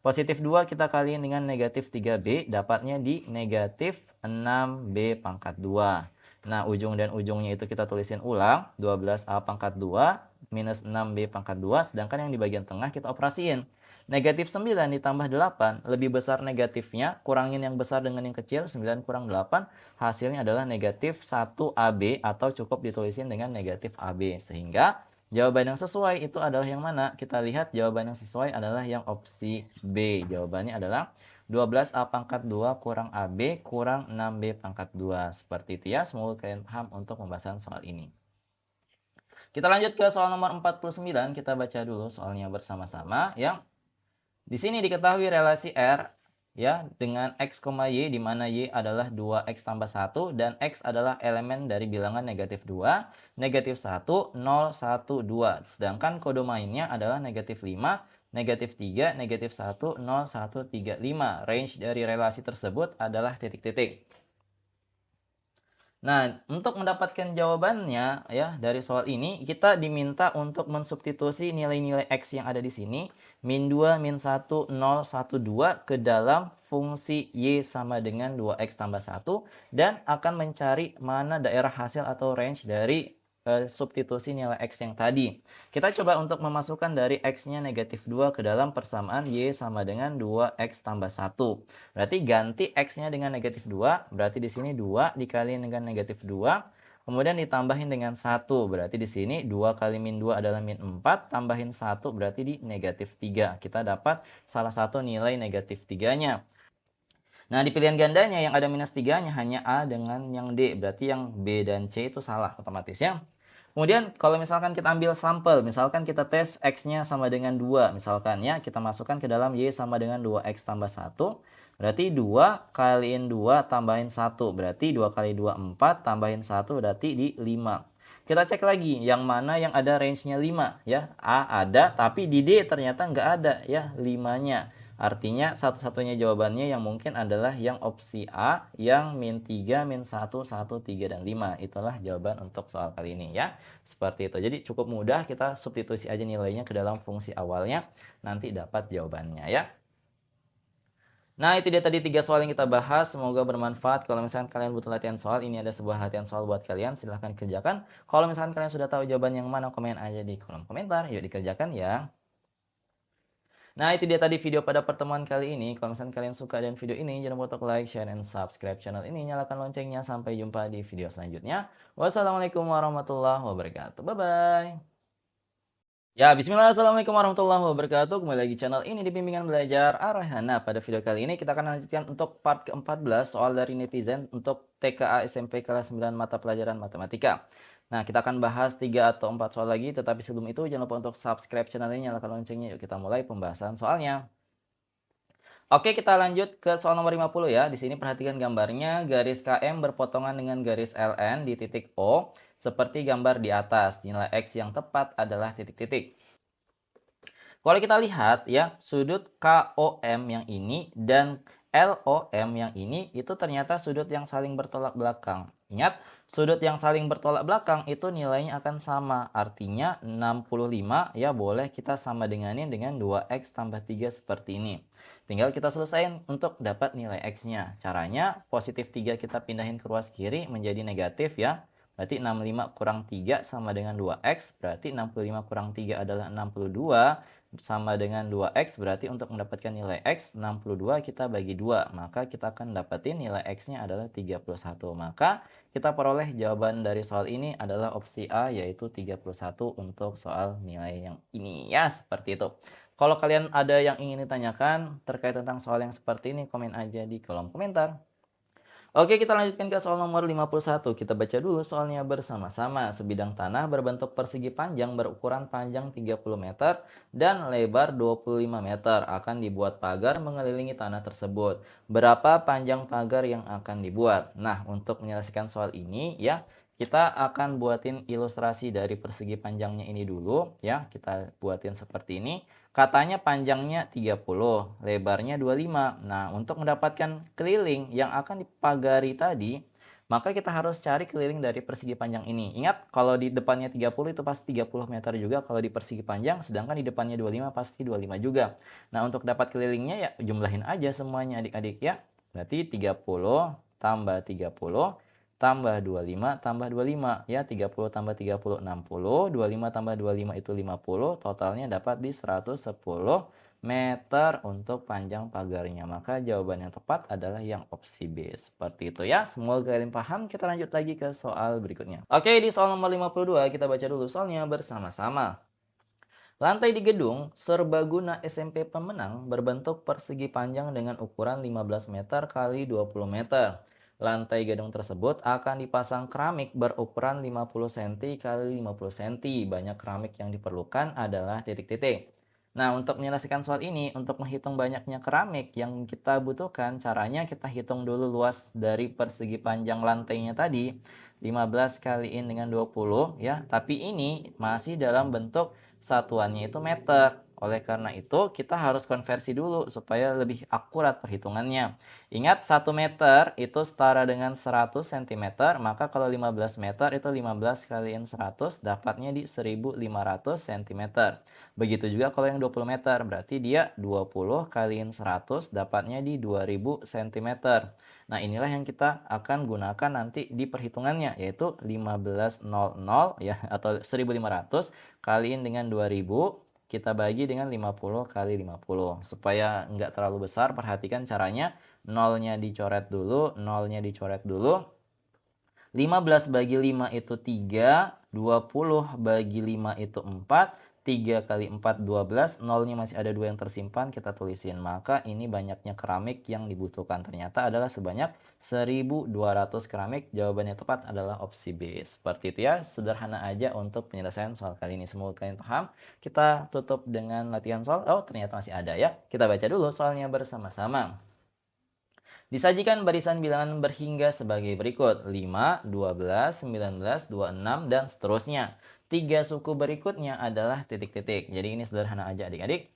[SPEAKER 1] positif 2 kita kaliin dengan negatif 3B, dapatnya di negatif 6B pangkat 2. Nah, ujung dan ujungnya itu kita tulisin ulang, 12A pangkat 2 minus 6B pangkat 2, sedangkan yang di bagian tengah kita operasiin. Negatif 9 ditambah 8, lebih besar negatifnya, kurangin yang besar dengan yang kecil, 9 kurang 8, hasilnya adalah negatif 1AB atau cukup ditulisin dengan negatif AB. Sehingga jawaban yang sesuai itu adalah yang mana? Kita lihat jawaban yang sesuai adalah yang opsi B. Jawabannya adalah 12A pangkat 2 kurang AB kurang 6B pangkat 2. Seperti itu ya. Semoga kalian paham untuk pembahasan soal ini. Kita lanjut ke soal nomor 49. Kita baca dulu soalnya bersama-sama. Yang di sini diketahui relasi R ya dengan X, Y di mana Y adalah 2X tambah 1 dan X adalah elemen dari bilangan negatif 2, negatif 1, 0, 1, 2. Sedangkan kode mainnya adalah negatif 5, negatif 3, negatif 1, 0, 1, 3, 5. Range dari relasi tersebut adalah titik-titik. Nah, untuk mendapatkan jawabannya ya dari soal ini, kita diminta untuk mensubstitusi nilai-nilai X yang ada di sini, min 2, min 1, 0, 1, 2 ke dalam fungsi Y sama dengan 2X tambah 1 dan akan mencari mana daerah hasil atau range dari substitusi nilai X yang tadi. Kita coba untuk memasukkan dari X-nya negatif 2 ke dalam persamaan Y sama dengan 2X tambah 1. Berarti ganti X-nya dengan negatif 2, berarti di sini 2 dikaliin dengan negatif 2, kemudian ditambahin dengan 1, berarti di sini 2 kali min 2 adalah min 4, tambahin 1 berarti di negatif 3. Kita dapat salah satu nilai negatif 3-nya. Nah, di pilihan gandanya yang ada minus 3-nya hanya A dengan yang D, berarti yang B dan C itu salah otomatis ya. Kemudian kalau misalkan kita ambil sampel, misalkan kita tes X-nya sama dengan 2, misalkan ya, kita masukkan ke dalam Y sama dengan 2X tambah 1, berarti 2 kaliin 2 tambahin 1, berarti 2 kali 2, 4, tambahin 1, berarti di 5. Kita cek lagi, yang mana yang ada range-nya 5, ya. A ada, tapi di D ternyata nggak ada, ya, 5-nya. Artinya satu-satunya jawabannya yang mungkin adalah yang opsi A, yang min 3, min 1, 1, 3, dan 5. Itulah jawaban untuk soal kali ini ya. Seperti itu. Jadi cukup mudah, kita substitusi aja nilainya ke dalam fungsi awalnya, nanti dapat jawabannya ya. Nah, itu dia tadi 3 soal yang kita bahas. Semoga bermanfaat. Kalau misalkan kalian butuh latihan soal, ini ada sebuah latihan soal buat kalian. Silahkan kerjakan. Kalau misalkan kalian sudah tahu jawaban yang mana, komen aja di kolom komentar. Yuk dikerjakan ya. Nah, itu dia tadi video pada pertemuan kali ini. Kalau misalkan kalian suka dengan video ini, jangan lupa untuk like, share, dan subscribe channel ini. Nyalakan loncengnya. Sampai jumpa di video selanjutnya. Wassalamualaikum warahmatullahi wabarakatuh. Bye-bye. Ya, bismillah, assalamualaikum warahmatullahi wabarakatuh. Kembali lagi channel ini di bimbingan belajar Arahana. Pada video kali ini kita akan lanjutkan untuk part ke-14 soal dari netizen untuk TKA SMP kelas 9 mata pelajaran matematika. Nah, kita akan bahas 3 atau 4 soal lagi, tetapi sebelum itu jangan lupa untuk subscribe channel ini, nyalakan loncengnya. Yuk kita mulai pembahasan soalnya. Oke, kita lanjut ke soal nomor 50 ya. Di sini perhatikan gambarnya, garis KM berpotongan dengan garis LN di titik O, seperti gambar di atas. Nilai X yang tepat adalah titik-titik. Kalau kita lihat ya, sudut KOM yang ini dan LOM yang ini itu ternyata sudut yang saling bertolak belakang. Ingat, sudut yang saling bertolak belakang itu nilainya akan sama. Artinya 65 ya boleh kita sama denganin dengan 2X tambah 3 seperti ini. Tinggal kita selesaiin untuk dapat nilai X-nya. Caranya positif 3 kita pindahin ke ruas kiri menjadi negatif ya. Berarti 65 kurang 3 sama dengan 2X. Berarti 65 kurang 3 adalah 62 sama dengan 2X. Berarti untuk mendapatkan nilai X 62 kita bagi 2. Maka kita akan dapetin nilai X-nya adalah 31. Maka kita peroleh jawaban dari soal ini adalah opsi A, yaitu 31 untuk soal nilai yang ini ya, seperti itu. Kalau kalian ada yang ingin ditanyakan terkait tentang soal yang seperti ini, komen aja di kolom komentar. Oke, kita lanjutkan ke soal nomor 51. Kita baca dulu soalnya bersama-sama. Sebidang tanah berbentuk persegi panjang berukuran panjang 30 meter dan lebar 25 meter akan dibuat pagar mengelilingi tanah tersebut. Berapa panjang pagar yang akan dibuat? Nah, untuk menyelesaikan soal ini ya, kita akan buatin ilustrasi dari persegi panjangnya ini dulu ya. Kita buatin seperti ini. Katanya panjangnya 30, lebarnya 25. Nah, untuk mendapatkan keliling yang akan dipagari tadi, maka kita harus cari keliling dari persegi panjang ini. Ingat, kalau di depannya 30 itu pasti 30 meter juga kalau di persegi panjang, sedangkan di depannya 25 pasti 25 juga. Nah, untuk dapat kelilingnya ya jumlahin aja semuanya adik-adik ya. Berarti 30 tambah 30 tambah 25 tambah 25 ya, 30 tambah 30 60, 25 tambah 25 itu 50, totalnya dapat di 110 meter untuk panjang pagarnya. Maka jawaban yang tepat adalah yang opsi B. Seperti itu ya. Semoga kalian paham. Kita lanjut lagi ke soal berikutnya. Oke, di soal nomor 52 kita baca dulu soalnya bersama-sama. Lantai di gedung serbaguna SMP Pemenang berbentuk persegi panjang dengan ukuran 15 meter kali 20 meter. Lantai gedung tersebut akan dipasang keramik berukuran 50 cm kali 50 cm. Banyak keramik yang diperlukan adalah titik-titik. Nah, untuk menyelesaikan soal ini, untuk menghitung banyaknya keramik yang kita butuhkan, caranya kita hitung dulu luas dari persegi panjang lantainya tadi. 15 kaliin dengan 20 ya. Tapi ini masih dalam bentuk satuannya itu meter. Oleh karena itu, kita harus konversi dulu supaya lebih akurat perhitungannya. Ingat, 1 meter itu setara dengan 100 cm, maka kalau 15 meter itu 15 kaliin 100 dapatnya di 1500 cm. Begitu juga kalau yang 20 meter, berarti dia 20 kaliin 100 dapatnya di 2000 cm. Nah, inilah yang kita akan gunakan nanti di perhitungannya, yaitu 1500 ya, atau 1500 kaliin dengan 2000. Kita bagi dengan 50 kali 50. Supaya nggak terlalu besar, perhatikan caranya. Nolnya dicoret dulu, nolnya dicoret dulu. 15 bagi 5 itu 3, 20 bagi 5 itu 4, 3 kali 4, 12. Nolnya masih ada 2 yang tersimpan, kita tulisin. Maka ini banyaknya keramik yang dibutuhkan. Ternyata adalah sebanyak 1.200 keramik. Jawabannya tepat adalah opsi B. Seperti itu ya, sederhana aja untuk penyelesaian soal kali ini. Semoga kalian paham. Kita tutup dengan latihan soal. Oh, ternyata masih ada ya. Kita baca dulu soalnya bersama-sama. Disajikan barisan bilangan berhingga sebagai berikut: 5, 12, 19, 26, dan seterusnya. 3 suku berikutnya adalah titik-titik. Jadi ini sederhana aja adik-adik.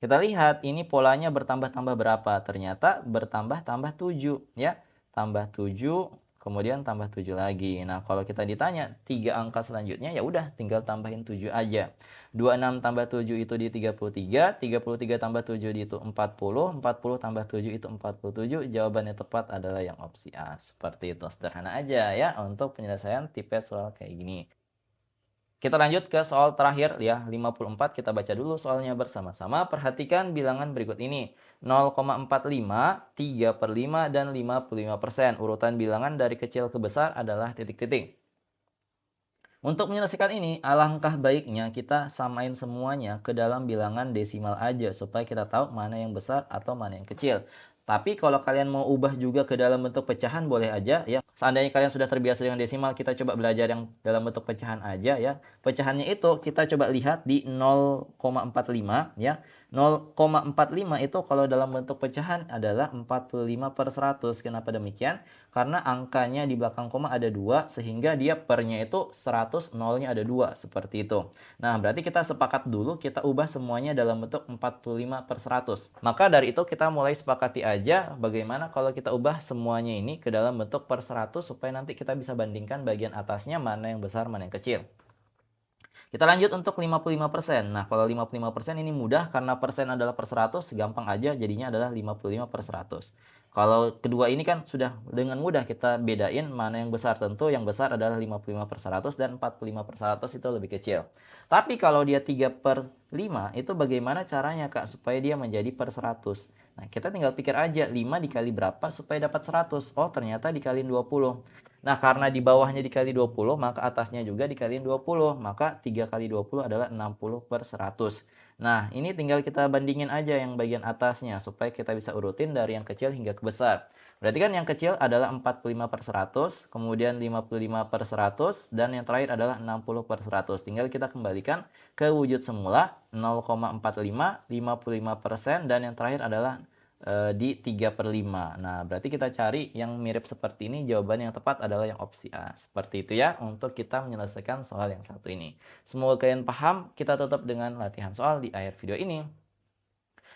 [SPEAKER 1] Kita lihat ini polanya bertambah-tambah berapa? Ternyata bertambah-tambah 7 ya. Tambah 7, kemudian tambah 7 lagi. Nah, kalau kita ditanya 3 angka selanjutnya, ya udah tinggal tambahin 7 aja. 26 tambah 7 itu di 33, 33 tambah 7 di itu 40, 40 tambah 7 itu 47. Jawabannya tepat adalah yang opsi A. Seperti itu, sederhana aja ya untuk penyelesaian tipe soal kayak gini. Kita lanjut ke soal terakhir ya, 54. Kita baca dulu soalnya bersama-sama. Perhatikan bilangan berikut ini. 0,45, 3/5, dan 55%. Urutan bilangan dari kecil ke besar adalah titik-titik. Untuk menyelesaikan ini, alangkah baiknya kita samain semuanya ke dalam bilangan desimal aja, supaya kita tahu mana yang besar atau mana yang kecil. Tapi kalau kalian mau ubah juga ke dalam bentuk pecahan, boleh aja ya. Seandainya kalian sudah terbiasa dengan desimal, kita coba belajar yang dalam bentuk pecahan aja ya. Pecahannya itu kita coba lihat di 0,45 ya. 0,45 itu kalau dalam bentuk pecahan adalah 45/100. Kenapa demikian? Karena angkanya di belakang koma ada 2, sehingga dia pernya itu 100, nolnya ada 2, seperti itu. Nah, berarti kita sepakat dulu kita ubah semuanya dalam bentuk 45/100. Maka dari itu kita mulai sepakati aja bagaimana kalau kita ubah semuanya ini ke dalam bentuk per 100, supaya nanti kita bisa bandingkan bagian atasnya mana yang besar mana yang kecil. Kita lanjut untuk 55%. Nah, kalau 55% ini mudah karena persen adalah per 100, gampang aja jadinya adalah 55/100. Kalau kedua ini kan sudah dengan mudah kita bedain mana yang besar. Tentu yang besar adalah 55/100 dan 45/100 itu lebih kecil. Tapi kalau dia 3/5 itu bagaimana caranya, Kak, supaya dia menjadi per 100? Nah, kita tinggal pikir aja 5 dikali berapa supaya dapat 100. Oh, ternyata dikaliin 20. Nah, karena di bawahnya dikali 20, maka atasnya juga dikaliin 20. Maka 3 kali 20 adalah 60/100. Nah, ini tinggal kita bandingin aja yang bagian atasnya, supaya kita bisa urutin dari yang kecil hingga ke besar. Berarti kan yang kecil adalah 45/100, kemudian 55/100, dan yang terakhir adalah 60/100. Tinggal kita kembalikan ke wujud semula, 0,45, 55%, dan yang terakhir adalah di 3/5. Nah, berarti kita cari yang mirip seperti ini. Jawaban yang tepat adalah yang opsi A. Seperti itu ya untuk kita menyelesaikan soal yang satu ini. Semoga kalian paham. Kita tutup dengan latihan soal di akhir video ini.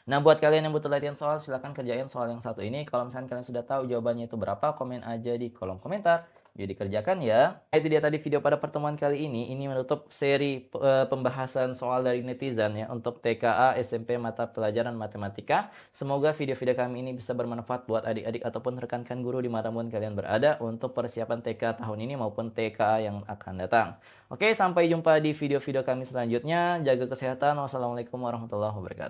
[SPEAKER 1] Nah, buat kalian yang butuh latihan soal, silahkan kerjain soal yang satu ini. Kalau misalnya kalian sudah tahu jawabannya itu berapa, komen aja di kolom komentar. Yuk dikerjakan ya. Itu dia tadi video pada pertemuan kali ini. Ini menutup seri pembahasan soal dari netizen ya untuk TKA SMP mata pelajaran matematika. Semoga video-video kami ini bisa bermanfaat buat adik-adik ataupun rekan-rekan guru dimanapun kalian berada untuk persiapan TK tahun ini maupun TKA yang akan datang. Oke, sampai jumpa di video-video kami selanjutnya. Jaga kesehatan. Wassalamualaikum warahmatullahi wabarakatuh.